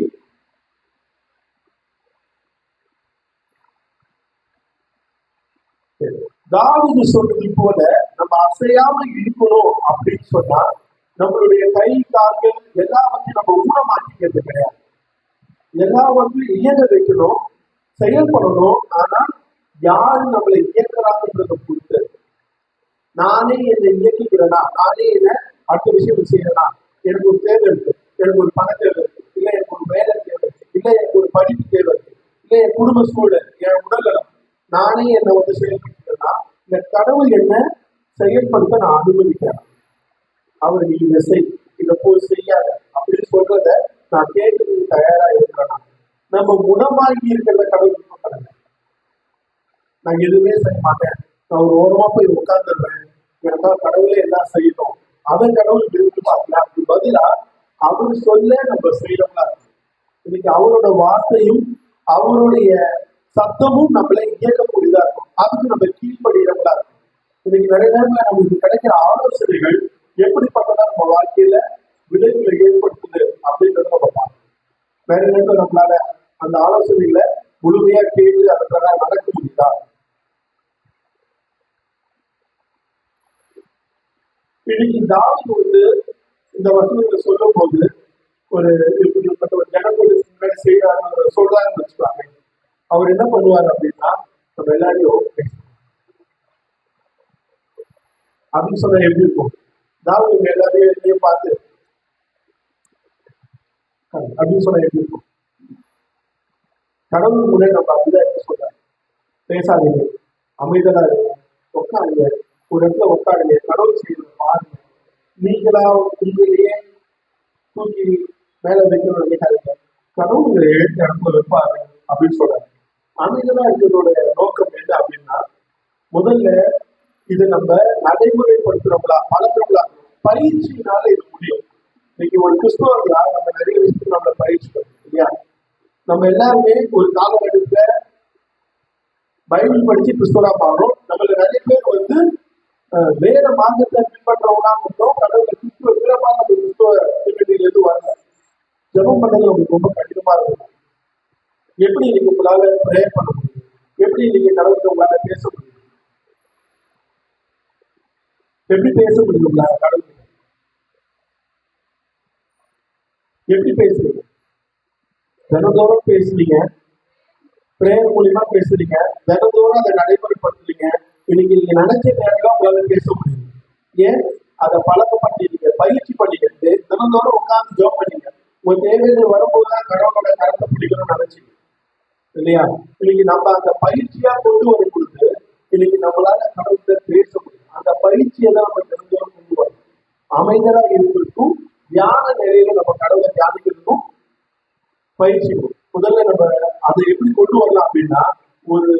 தாவீது சொன்னது போல நம்ம அசையாம இருக்கணும் அப்படின்னு சொன்னா நம்மளுடைய கை கால்கள் எல்லாவற்றையும் நம்ம ஊனமாக்கிக்கிறது கிடையாது. எல்லாவற்றையும் இயங்க வைக்கணும், செயல்படணும். ஆனா யாரு நம்மளை இயக்குறாங்கன்றத பொறுத்து. நானே என்னை இயக்கிக்கிறேனா, நானே என்ன அடுத்த விஷயம் செய்யறேனா, எனக்கு ஒரு தேவை இருக்கு, எனக்கு ஒரு பண தேவை இருக்கு, இல்ல எனக்கு ஒரு வேலை தேவை இருக்கு, இல்ல எனக்கு ஒரு படிப்பு தேவை இருக்கு, இல்ல என் குடும்ப சூழல், என் உடல்நலம், நானே என்னை செயல்படுத்திக்கிறேன்னா இந்த கடவுள் என்ன செயல்படுத்த நான் அனுமதிக்கிறேன். அவர் நீ இதை செய், இதை போய் செய்யாத அப்படின்னு சொல்றத நான் கேட்கறதுக்கு தயாரா இருக்கிறேன்னா நம்ம குணமாகி இருக்கிறத கடவுள் பண்ணுங்க. நான் எதுவுமே செய்ய மாட்டேன், நான் ஒரு ஓரமா போய் உட்கார்ந்துடுறேன், எனக்கா கடவுளே எல்லாம் செய்யணும், அவன் கடவுள் விரும்பி பார்க்கல. அதுக்கு பதிலா அவர் சொல்ல நம்ம செய்யறோம்னா இன்னைக்கு அவரோட வார்த்தையும் அவருடைய சத்தமும் நம்மளை இயக்கக்கூடியதா இருக்கும். அதுக்கு நம்ம கீழ்படுகிறவங்களா இருக்கும். இன்னைக்கு நிறைய நேரத்துல நம்மளுக்கு கிடைக்கிற ஆலோசனைகள் எப்படிப்பட்டதா நம்ம வாழ்க்கையில விளைவுகளை ஏற்படுத்துது அப்படின்றத நம்ம பார்க்கணும். வேற நேரத்துல நம்மளால அந்த ஆலோசனைகளை முழுமையா கேட்டு அதற்காக நடக்க முடியுதா? இன்னைக்கு தாவீது இந்த வசனங்களை சொல்லும் போது ஒரு இப்படிப்பட்ட ஒரு ஜனத்தோடு முன்னாடி செய்யறாரு சொல்றாருன்னு வச்சுக்காங்க. அவர் என்ன பண்ணுவார் அப்படின்னா நம்ம எல்லாரையும் அப்படின்னு சொன்னா எப்படி இருக்கும்? தாவீது எல்லாரையும் பார்த்து அப்படின்னு சொன்னா எப்படி இருக்கும்? கடவுள் முன்னாடி நம்ம அப்படிதான் என்ன சொல்றாரு, பேசாதீங்க, அமைதலா இருக்கு, உட்காருங்க, ஒரு இடத்துல உட்காருங்க, கடவுள் செய்யறது பாருங்க, நீங்களா உண்மையிலேயே தூக்கி மேல வைக்கணும்னு நினைக்காதீங்க, கடவுள் உங்களை எழுத்து இடத்துல வைப்பாரு அப்படின்னு சொல்றாரு. அமைதலா இருக்கிறதோட நோக்கம் என்ன அப்படின்னா முதல்ல இது நம்ம நடைமுறைப்படுத்துறவங்களா பழக்கிறவங்களா பயிற்சியினால இது முடியும். இன்னைக்கு ஒரு கிறிஸ்தவர்களா நம்ம நிறைய விஷயத்துக்கு நம்மள பயிற்சி பண்ணுறோம் இல்லையா? நம்ம எல்லாருமே ஒரு காலகட்டத்துல பைபிள் படிச்சு கிறிஸ்தவரா மாறும். நம்மள நிறைய பேர் வேற மார்க்கத்தை பின்பற்றவங்களா மட்டும் கடவுளை கிறிஸ்துவ வீரமாக நம்ம கிறிஸ்துவ பின்னணியில இருந்து வரல. ஜெபம் பண்ணது நமக்கு ரொம்ப கடினமா இருக்கும். எப்படி நீங்க உங்களால ப்ரேயர் பண்ண முடியும்? எப்படி நீங்க கடவுளுக்கு உங்களால பேச முடியும்? எப்படி பேச முடியும் உங்களால கடவுள்? எப்படி பேசுறீங்க? தினந்தோறும் பேசுறீங்க, பிரேயர் மூலியமா பேசுறீங்க, தினந்தோறும் அதை நடைமுறைப்படுத்துறீங்க. இன்னைக்கு நீங்க நினைச்ச நேரம் உங்களால பேச முடியும். ஏன்? அதை பழக்கப்படுத்திட்டீங்க, பயிற்சி பண்ணிக்கிட்டு தினந்தோறும் உட்கார்ந்து ஜோம் பண்ணீங்க. உங்க தேவைகள் வரும்போதுதான் கடவுளோட கருத்தை பிடிக்கணும்னு நினைச்சீங்க இல்லையா? இன்னைக்கு நம்ம அந்த பயிற்சியா கொண்டு வரும் பொழுது இன்னைக்கு நம்மளால கடவுளை பேச முடியும். அந்த பயிற்சியை தான் நம்ம தினந்தோறும் கொண்டு வரணும். அமைதலா இருக்கிறதுக்கும் தியான நிலையில நம்ம கடவுளை தியானிக்கிறதுக்கும் பயிற்சி. முதல்ல நம்ம அதை எப்படி கொண்டு வரலாம் அப்படின்னா ஒரு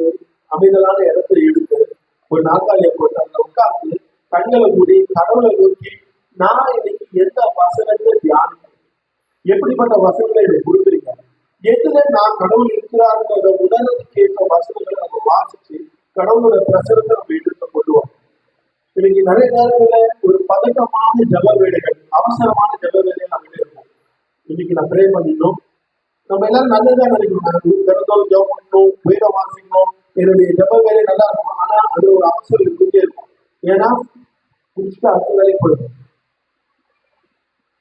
அமைதலான இடத்தை எடுத்து ஒரு நாற்காலியை போட்டு அந்த உட்கார்ந்து கண்களை மூடி கடவுளை நோக்கி நான் இன்னைக்கு எந்த வசனத்தை தியானிக்கிறேன், எப்படிப்பட்ட வசனங்களை எனக்கு கொடுக்குறீங்க, எதுல நான் கடவுள் இருக்கிறாருன்றத உணர்றதுக்கு ஏற்ற வசனங்களை நம்ம வாசிச்சு கடவுளோட பிரசனத்தை நம்ம எடுத்து கொண்டு வரோம். இன்னைக்கு நிறைய நேரங்கள்ல ஒரு பதட்டமான ஜப வேலைகள், அவசரமான ஜப வேலைகள் நம்ம இருக்கும். இன்னைக்கு நான் ப்ரே பண்ணிடணும், நம்ம எல்லாரும் நல்லதான் நினைக்கணும், தினந்தோறும் ஜபம் பண்ணணும், வேதம் வாசிக்கணும், என்னுடைய ஜப வேலை நல்லா இருக்கும். ஆனா அது ஒரு அவசரம் இருந்துட்டே இருக்கும். ஏன்னா முடிச்சுட்டு அடுத்த வேலைக்கு போயிடும்,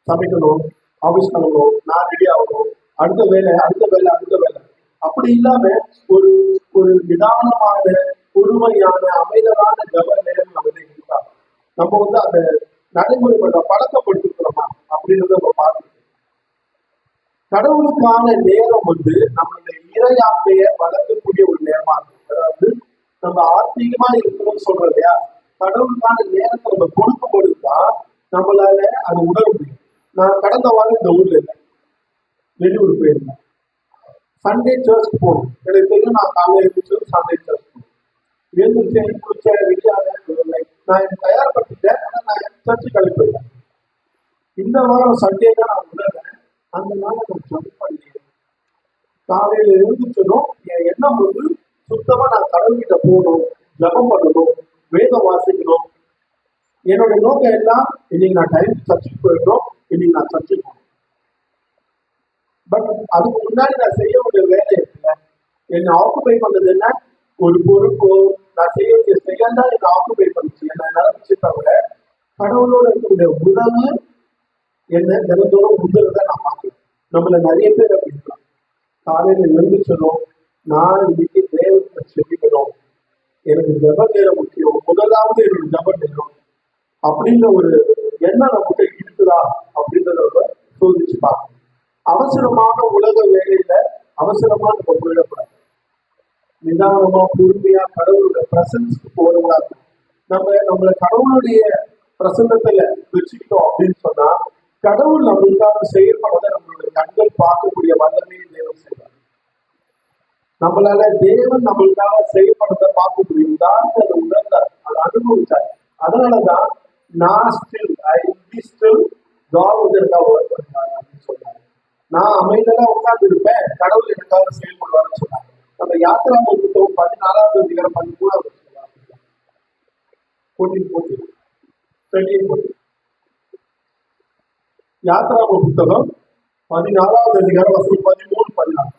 சமைக்கணும், ஆபீஸ் பண்ணணும், நான் ரெடி ஆகணும், அடுத்த வேலை அடுத்த வேலை அடுத்த வேலை. அப்படி இல்லாம ஒரு ஒரு நிதானமான பொறுமையான அமைதலான ஜப நேரம் நம்ம இருக்கா நம்ம அந்த நடைமுறைப்படுத்த பழக்கப்படுத்திக்கிறோமா அப்படின்றத நம்ம பார்த்து கடவுளுக்கான நேரம் நம்மளுடைய இறையாண்மையை வளர்க்கக்கூடிய ஒரு நேரமா இருக்கும். அதாவது நம்ம ஆத்மீகமா இருக்கணும்னு சொல்றோம் இல்லையா? கடவுளுக்கான நேரத்தை நம்ம கொடுக்கும் பொழுதுதான் நம்மளால அதை உணர முடியும். நான் கடந்த வாரம் இந்த ஊர்ல இல்லை, வெளியூர் போயிருந்தேன். சண்டே சர்ச் போகணும். எனக்கு தெரியும், நான் காலையில் எழுந்திரிச்சு சண்டே சர்ச் போகணும். எழுந்திரிச்சேன், குளிச்சேன், ரெடியாக நான் எனக்கு தயார்படுத்திட்டேன். ஆனால் நான் சர்ச்சு கிளம்பி போயிட்டேன். இந்த வாரம் சண்டே தான் நான் உணர்றேன். அந்த நாள் நான் ஜம்ப் பண்ணி காலையில எழுந்திரிச்சதும் என் எண்ணம் வந்து சுத்தமா நான் கடவுள்கிட்ட போகணும், ஜபம் பண்ணணும், வேதம் வாசிக்கணும். என்னுடைய நோக்கம் எல்லாம் இன்னைக்கு நான் டைம் சர்ச்சுக்கு போயிடணும், இன்னைக்கு நான் சர்ச்சுக்கு போகணும். பட் அதுக்கு முன்னாடி நான் செய்ய வேண்டிய வேலை இருக்குல்ல, என்னை ஆக்குபை பண்ணது என்ன? ஒரு பொறுப்போ நான் செய்ய வேண்டிய செயல் தான் என்னை ஆக்குபை பண்ணிச்சு, என்னை நடந்துச்சு. தவிர கடவுளோட இருக்கக்கூடிய உணவு என்ன தினந்தோறும் முந்துறதை நான் பார்க்கிறேன். நம்மள நிறைய பேர் அப்படி இருக்கலாம். காலையில எழுந்திரிச்சதும் நான் இன்னைக்கு தேவத்தை செபிக்கணும், எனக்கு ஜப நேரம் முக்கியம், முதலாவது என்னோட ஜப நேரம் அப்படின்ற ஒரு எண்ணம் நமக்கு இருக்குதா அப்படின்றத சோதிச்சு பார்க்கணும். அவசரமான உலக வேலையில அவசரமா நம்ம போயிடக்கூடாது. நிதானமா பொறுமையா கடவுளுடைய பிரசன்ஸ்க்கு போறவங்களா இருக்கும். நம்மள கடவுளுடைய பிரசன்னத்துல வச்சுக்கிட்டோம் அப்படின்னு சொன்னா கடவுள் நம்மளுக்காக செயல்படுறதை நம்மளுடைய கண்கள் பார்க்கக்கூடிய வல்லமையை தேவன் செய்வார். நம்மளால தேவன் நம்மளுக்காக செயல்படுறத பார்க்க முடியும். அதை உணர்ந்தார், அதை அனுபவிச்சார். அதனாலதான் நான் அப்படின்னு சொன்னாங்க. நான் அமைதலா உட்கார்ந்து இருப்பேன், கடவுள் எனக்காக செயல்படுவார்னு சொன்னாங்க. நம்ம யாத்திராம புத்தகம் 14வது அதிகாரம் 13வது யாத்திராம புத்தகம் 14வது அதிகாரம் வசனம் 13, 14.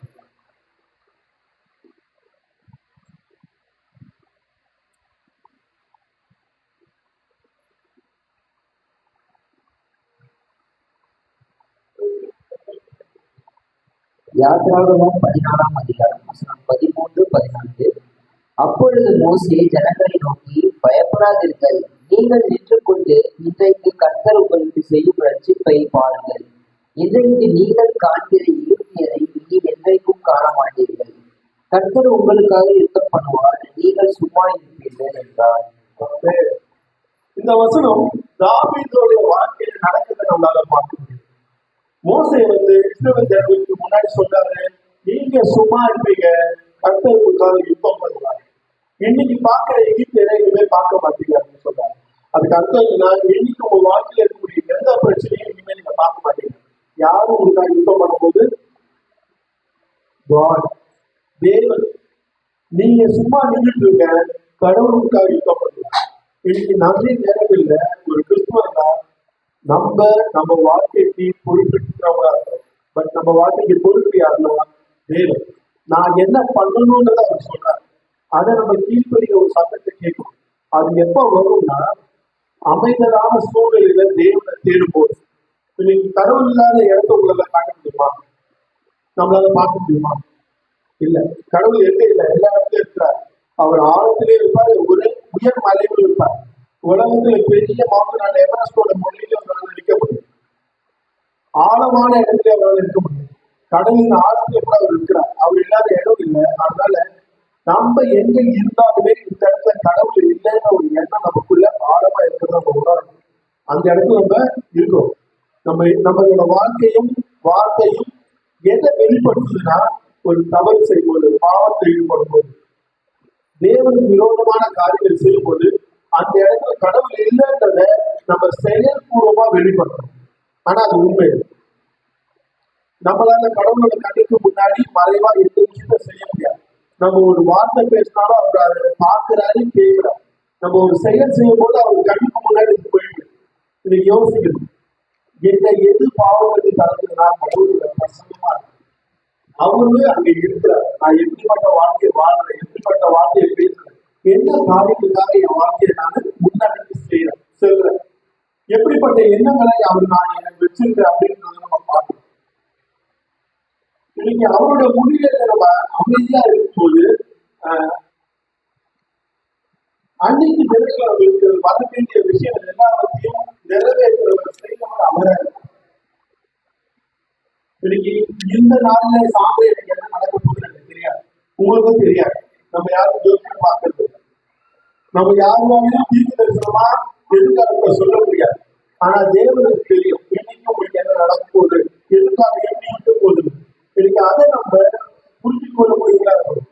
யாத்திராகமம் 14ஆம் அதிகாரம் வசனம் 13, 14. அப்பொழுது மோசே ஜனங்களை நோக்கி, பயப்படாதீர்கள், நீங்கள் நின்று கொண்டு இன்றைக்கு கர்த்தர் உங்களுக்கு செய்யும் ரட்சிப்பை பாருங்கள். இன்றைக்கு நீங்கள் காண்கிற எகிப்தியரை இனி என்றைக்கும் காண மாட்டீர்கள். கர்த்தர் உங்களுக்காக யுத்தம் பண்ணுவார், நீங்கள் சும்மா இருப்பீர்கள் என்றார். இந்த வசனம் தாவீதுடைய வாழ்க்கையில நடக்கிறத நம்மளால பார்க்க முடியும். மோசே இஸ்ரவேல் ஜனங்களுக்கு முன்னாடி சொல்றாரு, நீங்க சும்மா இருப்பீங்க, கர்த்தர் உங்களுக்காக யுத்தம் பண்ணுவாரு. இன்னைக்கு பார்க்கிற எகிப்தியரை இனிமே பார்க்க மாட்டீங்க அப்படின்னு சொல்றாரு. அதுக்கு அர்த்தம் என்னன்னா, இன்னைக்கு உங்க வாழ்க்கையில இருக்கக்கூடிய எந்த பிரச்சனையும் இனிமே நீங்க பார்க்க மாட்டீங்க. யாரும் உங்களுக்காக யுத்தம் பண்ணும்போது தேவன், நீங்க சும்மா நின்றுட்டு இருக்க, கடவுளுக்காக யுத்தம் பண்ணுவாங்க. இன்னைக்கு நிறைய நேரங்கள்ல ஒரு கிறிஸ்துவா நம்ம வாழ்க்கைக்கு பொறுப்பெடுக்கிறவங்களா இருக்கோம். பட் நம்ம வாழ்க்கைக்கு பொறுப்பு யாருன்னா தேவன். நான் என்ன பண்ணணும்ன்றத அவர் சொல்றாரு. அதை நம்ம கீழ்படிக்கிற ஒரு சத்தத்தை கேட்கணும். அது எப்ப வரும்னா, அமைதலான சூழ்நிலையில தேவனை தேடும் போது. இன்னைக்கு கடவுள் இல்லாத இடத்த உங்களால காட்ட முடியுமா? நம்மளால பார்க்க முடியுமா? இல்ல. கடவுள் எங்க இல்லை, எல்லா இடத்துலயும் இருக்கிறார். அவர் ஆழத்திலே இருப்பார், ஒரு உயர் மலையிலும் இருப்பார். உலகத்துல பெரிய மவுண்டன் எவரெஸ்டோட மொழியில அவரால் இருக்க முடியும். ஆழமான இடத்துல அவரால் இருக்க முடியும். கடலின் ஆழத்துல கூட அவர் இருக்கிறார். அவர் இல்லாத இடம் இல்லை. அதனால நம்ம எங்க இருந்தாலுமே இந்த இடத்துல கடவுள் இல்லைன்ற ஒரு எண்ணம் நமக்குள்ள ஆழமா இருக்கிறத நம்ம உணரணும். அந்த இடத்துல நம்ம இருக்கோம். நம்மளோட வாழ்க்கையும் வார்த்தையும் எதை வெளிப்படுத்துதுன்னா, ஒரு தவறு செய்யும்போது, பாவத்தை ஈடுபடும் போது, தேவனுக்கு விரோதமான காரியங்கள் செய்யும் போது, அந்த இடத்துல கடவுள் இல்லைன்றத நம்ம செயல்பூர்வமா வெளிப்படுத்தணும். ஆனா அது உண்மை. நம்மளால கடவுளோட கண்ணுக்கு முன்னாடி மறைவா எந்த விஷயத்த செய்ய முடியாது. நம்ம ஒரு வார்த்தை பேசினாலும் அவர் அதை பார்க்கிறாரு, கேட்கிறார். நம்ம ஒரு செயல் செய்யும் போது அவர் கண்ணுக்கு முன்னாடி போயிட்டு இதை யோசிக்கணும். என்ன எது பாவங்களுக்கு தரதுன்னா கடவுளோட பிரசன்னமா இருக்கு. அவரு அங்க இருக்கிறார். நான் எப்படிப்பட்ட வாழ்க்கையை வாழ்றேன், எப்படிப்பட்ட வாழ்க்கையை பேசுறேன், என்ன காரியங்களுக்காக என் வாழ்க்கையை நான் முன்னெடுத்து செல்றேன், எப்படிப்பட்ட எண்ணங்களை அவர் நான் எனக்கு வச்சிருக்கேன் அப்படின்றத நம்ம பார்க்கணும். இன்னைக்கு அவருடைய முடிவுல நம்ம அமைதியா இருக்கும்போது அன்னைக்கு நிறைவேறவர்களுக்கு வர வேண்டிய விஷயங்கள் எல்லாத்தையும் நிறைவேற்றுறவர் செய்யவர் அவரை. இன்னைக்கு இந்த நாள்ல சாமி எனக்கு என்ன நடக்க போகுது எனக்கு தெரியாது, உங்களுக்கும் தெரியாது. நம்ம யாரும் ஜோசியம் பார்க்கறது. நம்ம யாருனாலையும் தீர்க்க தரிசனமா எதிர்காலத்தை சொல்ல முடியாது. ஆனா தேவனுக்கு தெரியும் இன்னைக்கு உங்களுக்கு என்ன நடக்க போகுது, எதிர்காலம் எப்படி இருக்க போகுது. இன்னைக்கு அதை நம்ம புரிஞ்சு கொள்ள முடியுங்களா இருக்கும்.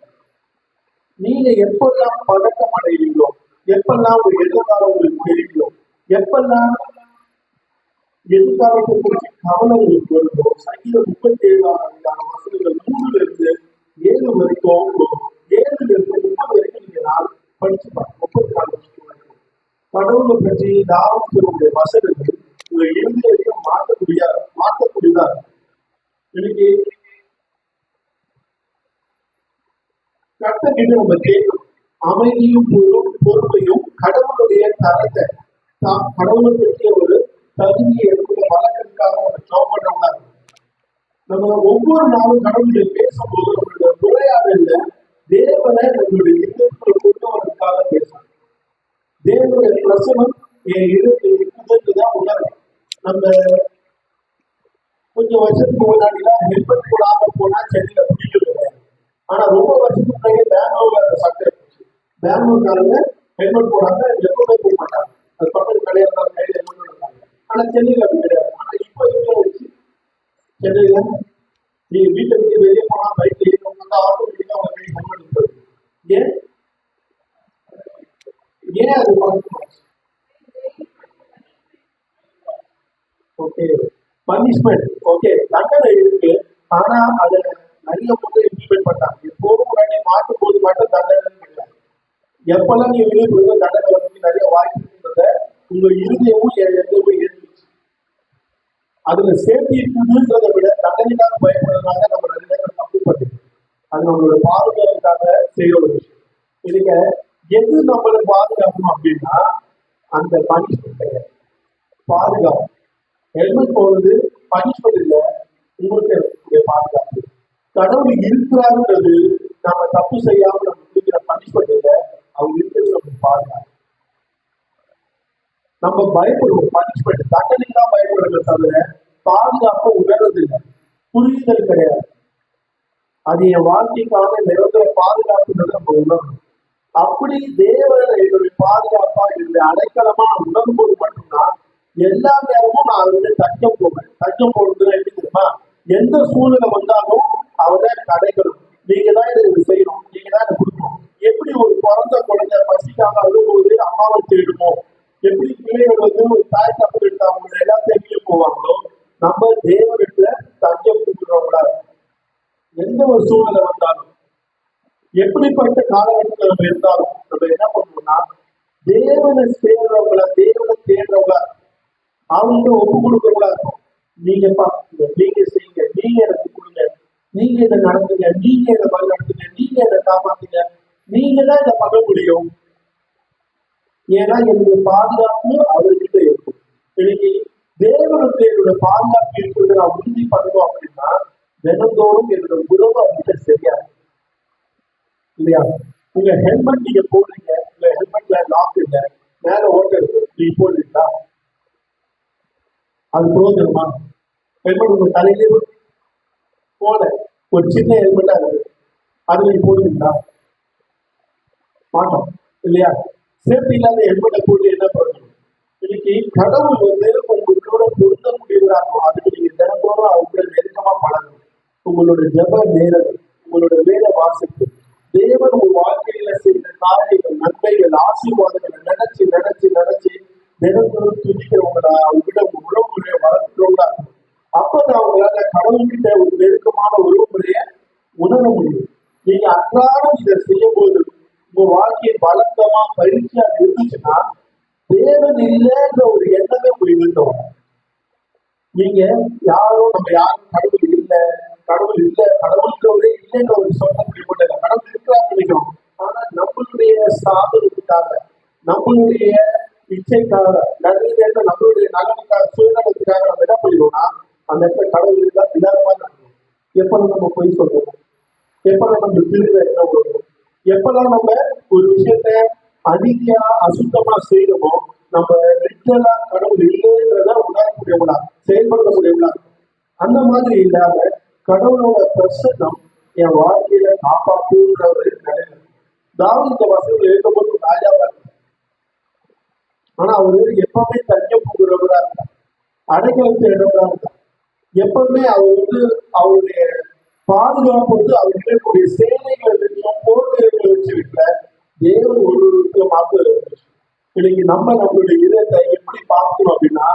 நீங்க எப்பெல்லாம் பதட்டம் அடைவீங்களோ, எப்பெல்லாம் ஒரு எதிர்காலம் உங்களுக்கு தெரியுங்களோ, எப்பெல்லாம் எதிர்காலத்தை குறித்து கவலை உங்களுக்கு வருதோ, சங்கீதம் 37 வசனங்கள் 3 வரைக்கும் 7 வரைக்கும் நீங்க நாள் படிச்சு பாருங்க. 34 வருஷம் வரைக்கும் கடவுளை பற்றி தாவத்தினுடைய வசனங்கள் உங்க இறுதியையும் மாற்றக்கூடியதா இன்னைக்கு கட்டக்கிட்டு நம்ம கேட்கணும். அமைதியும் பொறுமையும் கடவுளுடைய தரத்தை கடவுளை பற்றிய ஒரு தகுதியை எடுக்கிற வழக்கத்துக்காக நம்ம ஜாப் பண்றவங்களா இருக்கும். நம்ம ஒவ்வொரு நாளும் கடவுளை பேசும்போது நம்மளுடைய உரையாடல தேவனை நம்மளுடைய இதயத்துல கொண்டு வரதுக்காக பேசணும். தேவனுடைய பிரசனம் என் இதயத்தில் இருக்குதுன்றதான் உணரும். நம்ம கொஞ்சம் வருஷத்துக்கு முன்னாடிலாம் ஹெல்மெட் போடாம போனா சென்னையில பிடிக்கிறது. ஆனா ரொம்ப வருஷத்துக்கு முன்னாடி பெங்களூர்ல சட்டை இருந்துச்சு. பெங்களூர்காரங்க ஹெல்மெட் போடாம எப்பவுமே போக மாட்டாங்க. அது பக்கத்து கடையா இருந்தாலும் கையில ஹெல்மெட் இருந்தாங்க. ஆனா சென்னையில அப்படி கிடையாது. ஆனா இப்போ எங்க வச்சு சென்னையில நீங்க வீட்டை விட்டு வெளியே போனா பைக்ல ஏறவங்க ஆட்டோமேட்டிக்கா அவங்க கை ஹெல்மெட் இருந்தது. ஏன் ஏன் அது பழக்கமாச்சு? ஓகே, பனிஷ்மெண்ட், ஓகே, தண்டனை இருக்கு. ஆனா அதை நிறைய போது இம்ப்ளிமெண்ட் பண்ணாங்க. எப்போதும் முன்னாடி மாற்றும் போது மட்டும் தண்டனை கிடையாது. எப்பெல்லாம் நீங்க வெளியே போய் தண்டனை வந்து நிறைய வாய்ப்பு இருக்கிறத உங்க இறுதியமும் எதுவும் இருந்துச்சு. அதுல சேஃப்டி இருக்குதுன்றதை விட தண்டனைக்காக பயப்படுறதுனால நம்ம நிறைய நேரம் தப்பு பண்ணுறோம். அது நம்மளோட பாதுகாப்புக்காக செய்யற ஒரு விஷயம். இதுக்கு எது நம்மளை பாதுகாக்கணும் அப்படின்னா அந்த பனிஷ்மெண்ட் கிடையாது, பாதுகாப்பு. ஹெல்மெட் போடுறது பனிஷ்மெண்ட் இல்லை, உங்களுக்கு பாதுகாப்பு. கடவுள் இருக்கிறாருன்றது நம்ம தப்பு செய்யாம நம்ம கொடுக்கிற பனிஷ்மெண்ட் இல்லை, அவங்க இருக்கிறது நமக்கு பாதுகாப்பு. நம்ம பயப்படுவோம், பனிஷ்மெண்ட் தண்டனைக்கு தான் பயப்படுறத தவிர பாதுகாப்பை உணர்றது இல்லை, புரிதல் கிடையாது. அது என் வாழ்க்கைக்கான நிரந்தர பாதுகாப்புன்றது நம்ம உணரணும். அப்படி தேவன் என்னுடைய பாதுகாப்பா என்னுடைய அடைக்கலமா உணரும் போது மட்டும்தான் எல்லா நேரமும் நான் வந்து தஞ்சம் போவேன். தஞ்சம் போடுறது எப்படி தெரியுமா? எந்த சூழ்நிலை வந்தாலும் அவரை கிடைக்கணும், நீங்க தான் எனக்கு செய்யணும், நீங்க தான் எனக்கு கொடுக்கணும். எப்படி ஒரு பிறந்த குழந்தை பசிக்காக அழும்போது அம்மாவை தேடுமோ, எப்படி பிள்ளைகள் வந்து ஒரு தாய் தப்பு எடுத்து அவங்க எல்லாத்தையும் வெளியே போவாங்களோ, நம்ம தேவனிடத்துல தஞ்சம் கொடுக்குறவங்களா எந்த ஒரு சூழ்நிலை வந்தாலும் எப்படிப்பட்ட காலகட்டத்தில் நம்ம இருந்தாலும் நம்ம என்ன பண்ணுவோம்னா தேவனை சேர்றவங்களா, தேவனை தேடுறவங்களா, அவங்க ஒப்பு கொடுக்கறவங்களா இருக்கும். நீங்க பாருங்க, நீங்க செய்யுங்க, நீங்க எனக்கு கொடுங்க, நீங்க இதை நடத்துங்க, நீங்க இதை வழி நடத்துங்க, நீங்க இதை காப்பாத்துங்க, நீங்க தான் இதை பண்ண முடியும். ஏன்னா என்னுடைய பாதுகாப்பு அவர்கிட்ட இருக்கும். இன்னைக்கு தேவனுக்கு என்னோட பாதுகாப்பு இருக்கிறது நான் உறுதி பண்ணணும் அப்படின்னா தினந்தோறும் என்னோட உறவு அவர்கிட்ட சரியாது இல்லையா? உங்க ஹெல்மெட் நீங்க போடுறீங்க, உங்க ஹெல்மெட்ல லாக் இல்லை, மேல ஓட்ட இருக்கு, நீங்க போடுறீங்களா? அது புரோஜனமா? ஹெல்மெட் உங்க தலையிலே போல ஒரு சின்ன ஹெல்மெட்டா இருக்கு, அது நீங்க போடுவீங்களா? மாட்டோம் இல்லையா? சேஃப்டி இல்லாத ஹெல்மெட்டை போட்டு என்ன பண்ணணும்? இன்னைக்கு கடவுள் வந்து உங்களோட பொருந்த முடிவுறாகும். அதுக்கு நீங்க தினந்தோறும் அவங்க நெருக்கமா பழகணும். உங்களோட ஜப நேரங்கள், உங்களோட வேலை வாசிப்பு, தேவன் உங்க வாழ்க்கையில செய்த காரியங்கள், நன்மைகள், ஆசீர்வாதங்களை நினைச்சு நினைச்சு நினைச்சு தினந்தோறும் துதிக்கிறவங்களா அவங்ககிட்ட உறவு முறையை வளர்த்துறவங்களா இருக்கும். அப்பதான் அவங்களால கடவுள்கிட்ட ஒரு நெருக்கமான உறவு முறையை உணர முடியும். நீங்க அன்றாடம் இதை செய்யும் போது உங்க வாழ்க்கையை பலத்தமா பயிற்சியா இருந்துச்சுன்னா தேவன் இல்லைன்ற ஒரு எண்ணமே உங்களுக்கு இருந்தோம். நீங்க யாரும் நம்ம யாரும் கடவுள் இல்லை, கடவுள் இல்லை, கடவுளுக்கு இல்லைன்ற ஒரு சொல்ல முடியப்பட்ட கடவுள் இருக்கிறான்னு நினைக்கிறோம். ஆனா நம்மளுடைய சாதனத்துக்காக, நம்மளுடைய இச்சைக்காக, நிறைய நேரத்தில் நம்மளுடைய நலனுக்காக, சுயநலத்துக்காக நம்ம என்ன பண்ணிடுவோம்னா அந்த இடத்துல கடவுள் இருந்தா இல்லாதமா நடக்கும். எப்பெல்லாம் நம்ம போய் சொல்றோம், எப்பெல்லாம் நம்ம திரும்ப என்ன வருவோம், எப்பெல்லாம் நம்ம ஒரு விஷயத்த அநீதியா அசுத்தமா செய்யணுமோ நம்ம லிட்டரலா கடவுள் இல்லைன்றத உணரக்கூடியவங்களா, செயல்படுத்தக்கூடியவங்களா. அந்த மாதிரி இல்லாம கடவுளோட பிரசன்னம் என் வாழ்க்கையில காப்பாற்றுன்ற ஒரு நிலைமை. தாவீது இந்த வசனங்கள் எழுதும்போது ராஜாவா இருக்கு. ஆனா அவரு எப்பவுமே தஞ்ச போகிறவரா இருந்தார், அடைக்கலம் தேடுறவரா இருந்தார். எப்பவுமே அவர் அவருடைய பாதுகாப்பு அவர்களுடைய சேனைகளை வச்சும் போர் வீரர்களை வச்சு வைக்கல, தேவன் ஒருவருக்கு மாற்று இருந்துச்சு. இன்னைக்கு நம்மளுடைய இதயத்தை எப்படி பார்க்கணும் அப்படின்னா,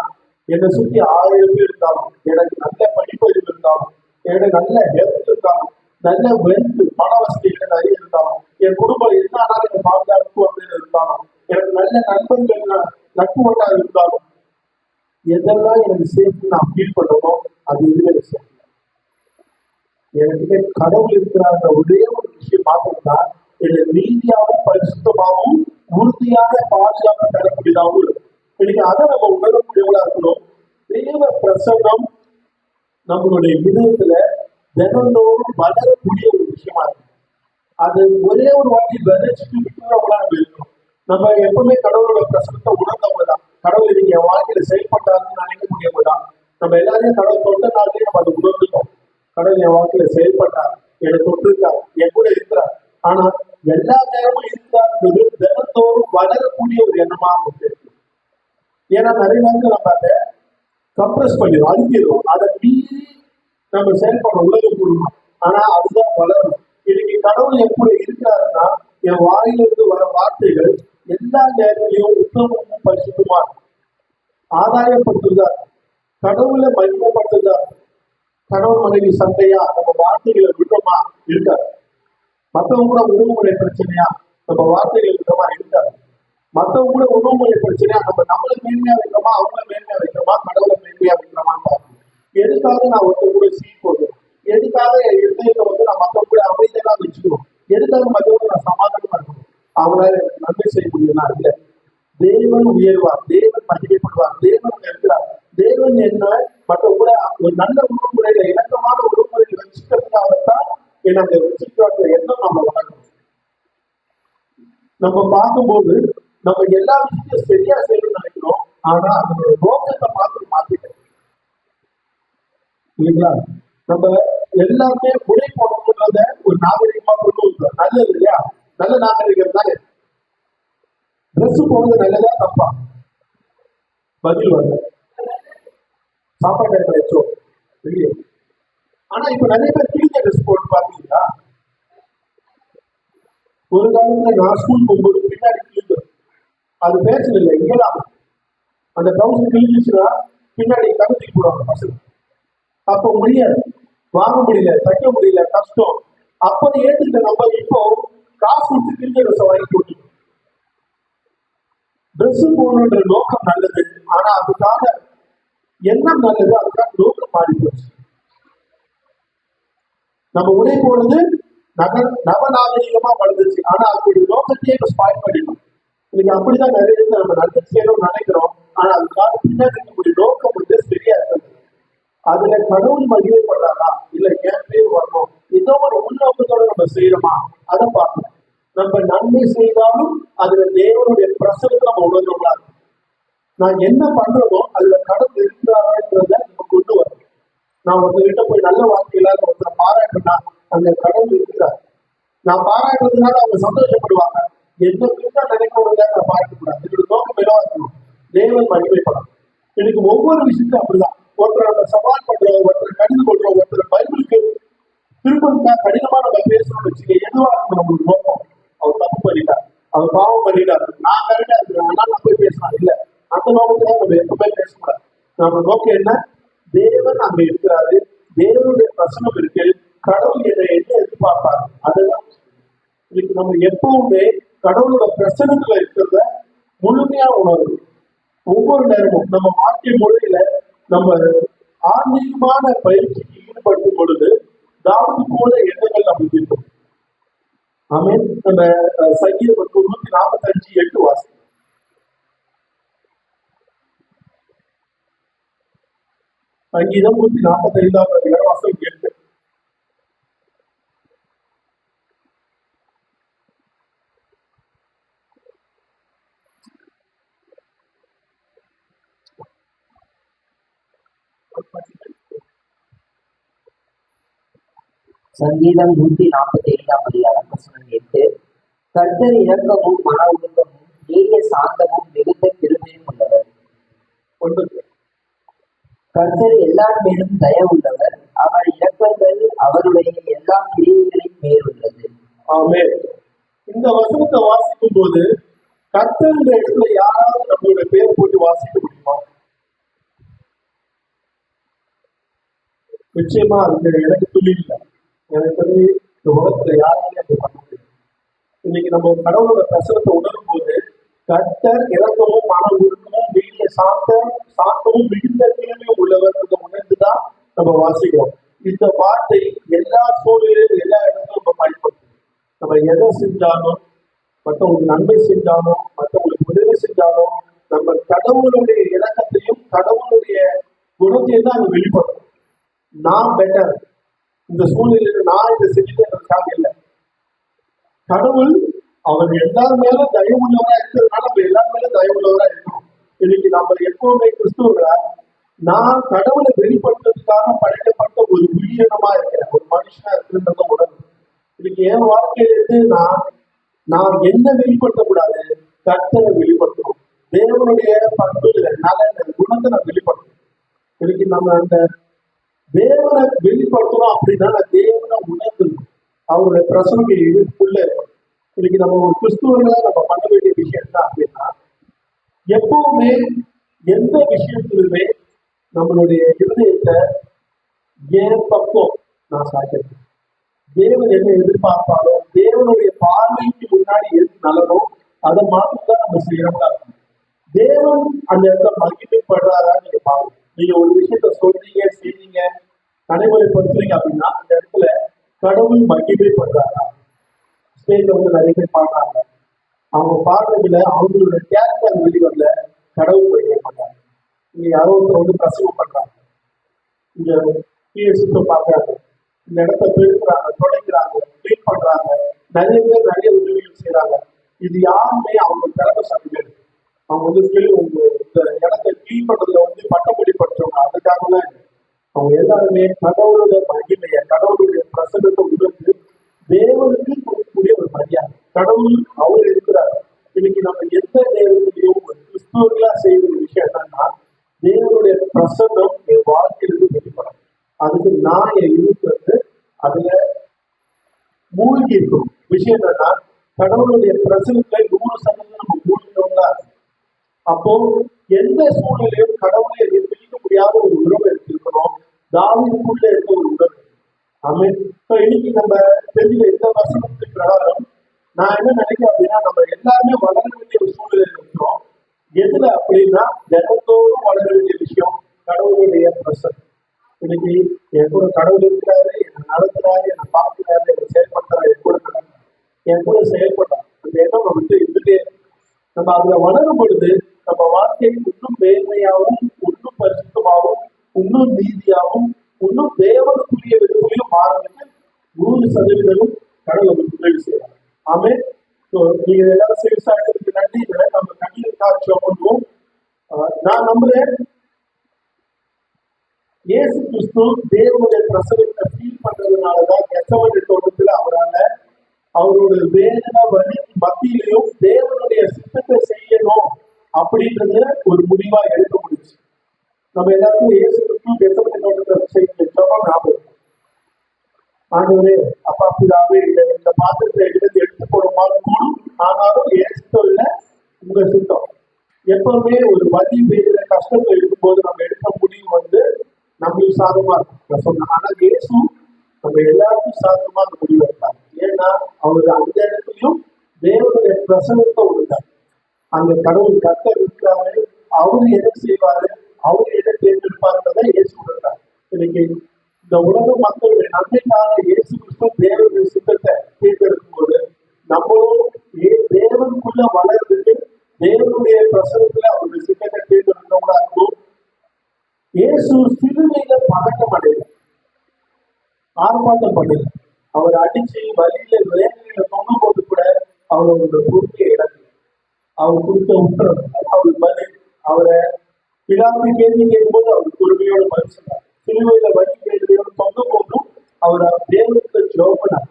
என்னை சுத்தி 1000 பேர் இருந்தாலும், எனக்கு நல்ல படிப்பறிவு இருந்தாலும், எனக்கு நல்ல ஹெல்த் இருந்தாலும், நல்ல வெல்த் பண வசதிகள் நிறைய இருந்தாலும், என் குடும்பம் என்ன ஆனாலும் பாதுகாப்பு அப்படின்னு இருந்தாலும், எனக்கு நல்ல நண்பர்கள் நட்பு வட்டா இருந்தாலும், எதெல்லாம் எனக்கு சேர்த்து நான் ஃபீல் பண்ணணும், அது எதுவுமே சேர்த்து என்கிட்ட கடவுள் இருக்கிறாங்க ஒரே ஒரு விஷயம் மாத்திரம்தான் என்னை நீதியாகவும் பரிசுத்தமாகவும் உறுதியான பாதுகாப்பு தரக்கூடியதாகவும் இருக்கும். இன்னைக்கு அதை நம்ம உணரக்கூடியவங்களா இருக்கணும். தேவ பிரசன்னம் நம்மளுடைய இதயத்துல தினந்தோறும் வளரக்கூடிய ஒரு விஷயமா இருக்கு. அது ஒரே ஒரு வாட்டி விதைச்சிட்டு விட்டுறவங்களா நம்ம இருக்கணும். நம்ம எப்பவுமே கடவுளோட பிரசனத்தை உணர்ந்தவங்க தான். கடவுள் இன்னைக்கு என் வாழ்க்கையில செயல்பட்டாருன்னு நினைக்கக்கூடியவங்க தான். நம்ம எல்லாரையும் கடவுள் தொட்ட நாள்லயே நம்ம அதை உணர்ந்துட்டோம். கடவுள் என் வாழ்க்கையில செயல்பட்டார், என்னை தொட்டிருக்கார், என் கூட இருக்கிறார். ஆனா எல்லா நேரமும் இருக்கிறார்ன்றது தினந்தோறும் வளரக்கூடிய ஒரு எண்ணமா இருக்கு. ஏன்னா நிறைய நேரத்தில் நம்ம அதை கம்ப்ரஸ் பண்ணிடுவோம், அழுத்திடுவோம். அதை மீறி நம்ம செயல்படுற உலகம் கூடுமா, ஆனா அதுதான் வளரும். இன்னைக்கு கடவுள் என் கூட இருக்கிறாருன்னா என் வாயிலிருந்து வர வார்த்தைகள் எல்லா நேரத்திலையும் உத்தமமும் பரிசுத்தமா ஆதாயப்படுத்துவதா, கடவுளை மகிமைப்படுத்துவதா. கணவன் மனைவி சண்டையா நம்ம வார்த்தைகளை விட்டோமா இருக்காது. மற்றவங்க கூட உறவுமுறை பிரச்சனையா நம்ம வார்த்தைகள் விட்டோமா இருக்காது. மற்றவங்க கூட உறவுமுறை பிரச்சனையா நம்மளை மேன்மையா வைக்கிறோமா, அவங்கள மேன்மையா வைக்கிறோமா, கடவுளை மேன்மையா வைக்கிறோமான்னு பார்க்கணும். எதுக்காக நான் ஒருத்தர் கூட போதும், எதுக்காக என் இதயத்தை நான் மற்றவங்க கூட அமைதியெல்லாம் வச்சுக்கணும், எதுக்காக மற்றவங்க நான் சமாதானமா இருக்கணும், அவங்களால எனக்கு நன்மை செய்ய முடியும்னா இல்லை. தேவன் உயர்வார், தேவன் மகிமைப்படுவார், தேவன் இருக்கிறார். தேவன் என்ன மற்ற கூட ஒரு நல்ல உறவுமுறையில இணக்கமான உறவுமுறையில வச்சுக்கிறதுக்காகத்தான் என்ன அந்த வச்சுக்கிற எண்ணம் நம்ம வளர்க்கணும். நம்ம பார்க்கும்போது நம்ம எல்லா விஷயத்தையும் சரியா செய்யணும்னு நினைக்கிறோம், ஆனா அதோட நோக்கத்தை மாத்திட்டோம் இல்லைங்களா? நம்ம எல்லாருமே முறை போடணுன்றத ஒரு நாகரிகமா கொண்டு வந்தோம். நல்லது இல்லையா? நல்ல நாகரிகம் தானே. ட்ரெஸ் போடுறது நல்லதா தப்பா? பதில் வரல. சாப்பாடு ஆயிடுச்சோ இல்லையே. ஆனா இப்ப நிறைய பேர் கிழிஞ்ச ட்ரெஸ் போட்டு பாத்தீங்களா? ஒரு காலத்துல நான் ஸ்கூல் போகும்போது பின்னாடி கிழிஞ்சு, அது பேசல இல்லை, இயலாம அந்த டவுசர் கிழிஞ்சிச்சுன்னா பின்னாடி கருதி போடுவாங்க பசங்க. அப்போ முடியாது, வாங்க முடியல, தைக்க முடியல, கஷ்டம். அப்ப ஏத்துக்கிட்ட நம்ம இப்போ காசு கொடுத்து கிழிஞ்ச ட்ரெஸ் வாங்கி போட்டு ட்ரெஸ் போடணுன்ற நோக்கம் நல்லது, ஆனா அதுக்காக எண்ணம் நல்லது, அதுக்காக நோக்கம் மாறி போச்சு. நம்ம உடை போடுறது நவநாகரிகமா வளர்ந்துச்சு, ஆனா அதோடைய நோக்கத்தையே ஸ்பாயில் பண்ணிடும். இன்னைக்கு அப்படிதான் நிறைய இடத்துல நம்ம நல்லது செய்யணும்னு நினைக்கிறோம், ஆனா அதுக்காக பின்னாடி இருக்கக்கூடிய நோக்கம் சரியா இருக்காது. அதுல கடவுள் மகிமைப்படுறாரா, இல்ல என் பேர் வரணும், ஏதோ ஒரு உள்நோக்கத்தோட நம்ம செய்யறோமா, அதை பார்க்கணும். நம்ம நன்மை செய்தாலும் அதுல தேவனுடைய பிரசனத்தை நம்ம உணர்ந்தோம்னா, நான் என்ன பண்றதோ அதுல கடவுள் இருக்கிறாரன்றத நம்ம கொண்டு வரணும். நான் ஒருத்தர்கிட்ட போய் நல்ல வார்த்தைகளாக ஒருத்தரை பாராட்டுனா அந்த கடவுள் இருக்கிறார். நான் பாராட்டுறதுனால அவங்க சந்தோஷப்படுவாங்க. என்ன நினைக்கிறவங்க நான் பாராட்டக்கூடாது. என்னோட நோக்கம் என்னவா இருக்கணும், தேவன் மகிமைப்படும். எனக்கு ஒவ்வொரு விஷயத்தையும் அப்படிதான். ஒருத்தர் நம்ம சவால் பண்றோம், ஒருத்தர் கடிதம் கொள்றோம், ஒருத்தர் பைபிளுக்கு திருப்பம் கடினமா நம்ம பேசணும்னு வச்சுக்க, எதுவா இருக்கும் நம்மளுக்கு நோக்கம், அவர் தப்பு பண்ணிட்டார், அவர் பாவம் பண்ணிட்டார், நான் கரெக்டா இருக்கிறேன் நான் போய் பேசலாம் இல்ல. அந்த நோக்கத்துல நம்ம எப்பவுமே பேசக்கூடாது. நம்ம நோக்கம் என்ன, தேவன் அங்க இருக்கிறாரு, தேவனுடைய பிரசனம் இருக்கு, கடவுள் என்னை என்ன எதிர்பார்ப்பாரு, அதெல்லாம் இன்னைக்கு நம்ம எப்பவுமே கடவுளோட பிரசனத்துல இருக்கிறத முழுமையா உணர்வு. ஒவ்வொரு நேரமும் நம்ம வாழ்க்கை முறையில நம்ம ஆன்மீகமான பயிற்சிக்கு ஈடுபடுத்தும் பொழுது தாவீது போல எண்ணங்கள் நமக்கு இருக்கும். ஆமென். நம்ம சங்கீதம் 145:8 வாசி. சங்கீதம் 145 வாசம் 8. சங்கீதம் 145 வசனம் 8. கர்த்தர் இரக்கமும் மன ஒழுக்கமும் நீடிய சாந்தமும் மிகுந்த கிருபையும் உள்ளவர். ஒன்று. கர்த்தர் எல்லார் மேலும் தயவுள்ளவர், அவர் இரக்கங்கள் அவருடைய எல்லா கிரியைகளின் மேல் உள்ளது. ஆமென். இந்த வசனத்தை வாசிக்கும் போது கர்த்தர் இடத்துல யாராவது நம்மளுடைய பேர் போட்டு வாசிக்க முடியுமா? நிச்சயமா அது எனக்கு துணி இல்லை. எனக்கு வந்து இந்த உலகத்துல யாராலையும் அப்படி பண்ண முடியும். இன்னைக்கு நம்ம கடவுளோட பிரசனத்தை உணரும் போது கர்த்தர் இரக்கமும் மன உருக்கமும் வீரிய சாந்தமும் மிகுந்த கிழமையும் உள்ளவர் உணர்ந்துதான் நம்ம வாசிக்கிறோம். இந்த வார்த்தை எல்லா சூழ்நிலையிலும் எல்லா இடத்துலும் நம்ம பயன்படுத்தும். நம்ம எதை செஞ்சாலும், மற்றவங்களுக்கு நன்மை செஞ்சாலும், மற்றவங்களுக்கு உதவி செஞ்சாலும், நம்ம கடவுளுடைய இரக்கத்தையும் கடவுளுடைய குணத்தையும் தான் அங்க வெளிப்படுத்தும். நான் பெட்டர், இந்த சூழ்நிலையில நான் இதை செஞ்சுட்டு இல்லை. கடவுள் அவர் எல்லார் மேல தயவுள்ளவரா இருக்கிறதுனால நம்ம எல்லார் மேல தயவுள்ளவரா இருக்கணும். இன்னைக்கு நம்ம எப்பவுமே கிறிஸ்துவ நான் கடவுளை வெளிப்படுத்துறதுக்காக படைக்கப்பட்ட ஒரு உயிரினமா இருக்கிறேன், ஒரு மனுஷனா இருக்குன்றத உணர்வு. இன்னைக்கு என் வாழ்க்கையிலிருந்து நான் என்ன வெளிப்படுத்தக்கூடாது, கர்த்தரை வெளிப்படுத்தணும். தேவனுடைய பண்புகளை நல்ல குணத்தை நான் வெளிப்படுத்தணும். இன்னைக்கு நம்ம அந்த தேவனை வெளிப்படுத்தணும் அப்படின்னா தேவனை உணர்த்தணும். அவருடைய பிரசனம் இதுக்குள்ள இருக்கும். இன்னைக்கு நம்ம ஒரு கிறிஸ்துவர்களை நம்ம பண்ண வேண்டிய விஷயம் என்ன அப்படின்னா, எப்பவுமே எந்த விஷயத்திலுமே நம்மளுடைய இருதயத்தை என் பக்கம் நான் சாய்க்கிறேன். தேவன் என்ன எதிர்பார்ப்பாலோ, தேவனுடைய பார்வைக்கு முன்னாடி எது நல்லதோ அதை மாற்றம் தான் நம்ம செய்யறோம்னா இருக்கும். தேவன் அந்த இடத்துல மகிமைப்படுறாரான்னு நீங்க பாருங்க. நீங்க ஒரு விஷயத்த சொல்றீங்க, செய்றீங்க, நடைமுறைப்படுத்துறீங்க அப்படின்னா அந்த இடத்துல கடவுள் மகிமைப்படுறாரா? ஸ்டேஜ்ல வந்து நிறைய பேர் பாடுறாங்க, அவங்க பாடுறதுல அவங்களோட கேரக்டர் வெளிவரல, கடவுள் மகிமைப்படுறாங்க. இங்க யாரோ ஒருத்தர் வந்து பிரசவம் பண்றாங்க, இங்க சுத்தம் பார்க்கறாங்க, இந்த இடத்த பெருக்கிறாங்க, தொலைக்கிறாங்க, கிளீன் பண்றாங்க, நிறைய பேர் நிறைய உதவிகள் செய்யறாங்க. இது யாருமே அவங்க திறமை சமைக்கிறது. அவங்க வந்து இந்த இடத்த கிளீன் பண்றதுல வந்து பட்டப்படி படிச்சவங்க, அதுக்காகலாம் அவங்க எல்லாருமே கடவுளோட மகிமைய, கடவுளுடைய பிரசனத்தை உணர்ந்து தேவனுக்கு கொடுக்கக்கூடிய ஒரு மரியாதை. கடவுள் அவர் இருக்கிறார். இன்னைக்கு நம்ம எந்த நேரத்திலையும் கிறிஸ்துவர்களா செய்யற ஒரு விஷயம் என்னன்னா, தேவனுடைய பிரசன்னம் என் வாழ்க்கையிலிருந்து வெளிப்படும். அதுக்கு நான் என் இருக்கிறது அதுல மூழ்கி இருக்கும். விஷயம் என்னன்னா, கடவுளுடைய பிரசனத்தை 100% நம்ம மூழ்கினோம்னா, அப்போ எந்த சூழ்நிலையும் கடவுளை பிரிக்க முடியாத ஒரு உறவு இருக்கணும். தாவீதுக்குள்ள இருக்க ஒரு உறவு. ஆமென். இன்னைக்கு நம்ம தெரிஞ்சுக்க இந்த வசனத்துக்கு பிரகாரம் நான் என்ன நினைக்கிறேன் அப்படின்னா, நம்ம எல்லாருமே வளர வேண்டிய ஒரு சூழ்நிலையில் இருக்கிறோம். எதுல அப்படின்னா, தினத்தோறும் வளர வேண்டிய விஷயம் கடவுளுடைய பிரசன்னம். இன்னைக்கு என் கூட கடவுள் இருக்கிறாரு, என்னை நடத்துறாரு, என்னை பார்க்கிறாரு, என்னை செயல்படுத்துறாரு, என் கூட நடக்கிறார், என் கூட செயல்படுறாரு. அந்த எண்ணம் நம்ம விட்டு இருந்துட்டே நம்ம அதுல வளரும் பொழுது நம்ம வாழ்க்கை இன்னும் மேன்மையாகவும், இன்னும் பரிசுத்தமாகவும், இன்னும் நீதியாகவும், இன்னும் தேவனுக்குரிய விதத்திலையும் மாறதுக்கு 100% கடவுள் உதவி செய்யலாம். ஆமே. நீங்க எல்லாரும் சேவிசாக்கிறதுக்கு நன்றி. நம்ம கண்ணீர் காட்சியம் பண்ணுவோம். நான் நம்புறேன், இயேசு கிறிஸ்து தேவனுடைய பிரசனத்தை ஃபீல் பண்றதுனாலதான் கெத்செமனே தோட்டத்துல அவரோட வேதனை வலி மத்தியிலையும் தேவனுடைய சித்தத்தை செய்யணும் அப்படின்றத ஒரு முடிவா எடுக்க முடிச்சு. நம்ம எல்லாருக்கும் இயேசு கிறிஸ்து கெத்செமனே தோட்டத்தை செய்ய ஜெபம் ஞாபகம். ஆண்டவரே, அப்பா பிதாவே, இந்த பாத்திரத்தை எடுத்து போடுமாறு கூடும், ஆனாலும் என் சித்தம் இல்லை, உங்க சித்தம். எப்பவுமே ஒரு வலி வேதனை கஷ்டத்தை இருக்கும்போது நம்ம எடுக்க முடிவு வந்து நம்மளுக்கு சாதகமா இருக்கும் சொன்ன. ஆனா இயேசு நம்ம எல்லாருக்கும் சாதகமா அந்த முடிவு எடுத்தாங்க. ஏன்னா அவர் அந்த இடத்துலயும் தேவனுடைய பிரசனத்தை கொடுத்தார். அங்க கடவுள் கர்த்தர் இருக்கிறாரு, அவரு எதை செய்வாரு, அவரு எதை தேர்ந்தெடுப்பாருன்றதை இயேசு கொடுத்தார். இன்னைக்கு இந்த உலக மக்களுடைய நன்மைக்காக இயேசு கிறிஸ்து தேவனுடைய சித்தத்தை தேர்ந்தெடுக்கும் போது நம்மளும் தேவனுக்குள்ள வளர்றதுக்கு தேவனுடைய பிரசனத்துல அவருடைய சித்தத்தை தேர்ந்தெடுக்கிறவங்களா இருக்கும். இயேசு சிலுவையில பதட்டம் அடையல, ஆர்ப்பாட்டம் பண்ணல. அவர் அடிச்சு வழியில வேதனையில தொங்கும் போது கூட அவரோட பொறுமையை இழக்கல. அவர் கொடுத்த உத்தரவு, அவர் பதில், அவரை பிலாத்து கேள்வி கேட்கும்போது அவர் பொறுமையோட பதில் சொன்னார். சிலுவையில வழி வேதனையோட தொங்கும் போதும் அவர் தேவனுக்கு ஜெபம்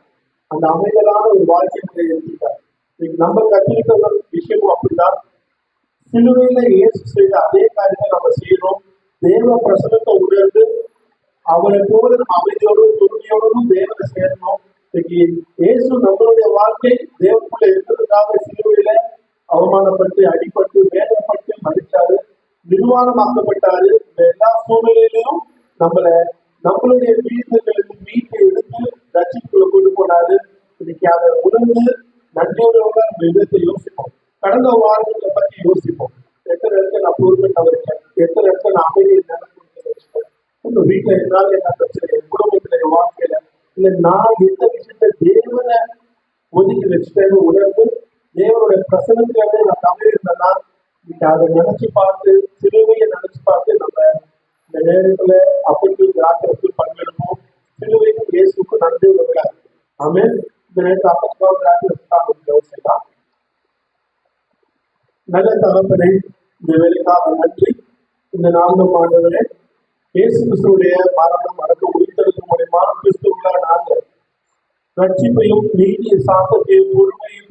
அந்த அமைதலான ஒரு வாழ்க்கை முறையை எடுத்துட்டார். நம்ம கற்றுக்கிட்ட விஷயமும் அப்படிதான். சிலுவையில இயேசு செய்த அதே காரியத்தை நம்ம செய்யணும். தேவ பிரசனத்தை உணர்ந்து அவரை போல நம்ம அமைதியோடும் பொறுமையோடும் தேவனை சேரணும். இன்னைக்கு இயேசு நம்மளுடைய வாழ்க்கை தேவனுக்குள்ள இருக்கிறதுக்காக சிலுவையில அவமானப்பட்டு, அடிபட்டு, வேதனைப்பட்டு மதிச்சாரு, நிர்வாணமாக்கப்பட்டாரு. இந்த எல்லா சூழ்நிலையிலும் நம்மளுடைய வீடுகளுக்கு மீட்டு எடுத்து ரட்சிப்புக்குள்ள கொண்டு போனாரு. இன்னைக்கு அதை உணர்ந்து நன்றியோட நம்ம விதத்தை யோசிப்போம். கடந்த வாரங்களை பத்தி யோசிப்போம். எத்தனை இடத்துல நான் பொறுமையாக இருக்கேன், எத்தனை இடத்துல நான் அமைதியை நினைக்கிறேன், உங்க வீட்டுல இருந்தாலும் என்ன பிரச்சனை, என் குடும்பத்துல, என் வாழ்க்கையில இல்ல நான் எந்த விஷயத்த தேவனை ஒதுக்கி வச்சுட்டேன்னு உணர்ந்து தேவனுடைய பிரசனத்துல நான் தமிழ் இருந்தேன்னா இன்னைக்கு அதை நினைச்சு பார்த்து, சிலுவையை நினைச்சு பார்த்து நம்ம இந்த நேரத்துல அப்படி ஆக்கிரத்து பங்கெடுப்போம். சிலுவைக்கும் இயேசுக்கும் நன்றி உள்ளவர்களா. ஆமென். இந்த நேரத்தில் அப்படி ஆக்கிரத்து நல்ல தகப்பனே, இந்த வேலைக்காக நன்றி. இந்த 4 ஆண்டுகளே இயேசு கிறிஸ்துடைய மரணம் அடக்கம் உயிர்த்தெழுதல் மூலமா கிறிஸ்துவுக்குள்ள நாங்கள் ரட்சிப்பையும் நீதியை சாத்தத்தையும் பொறுமையும்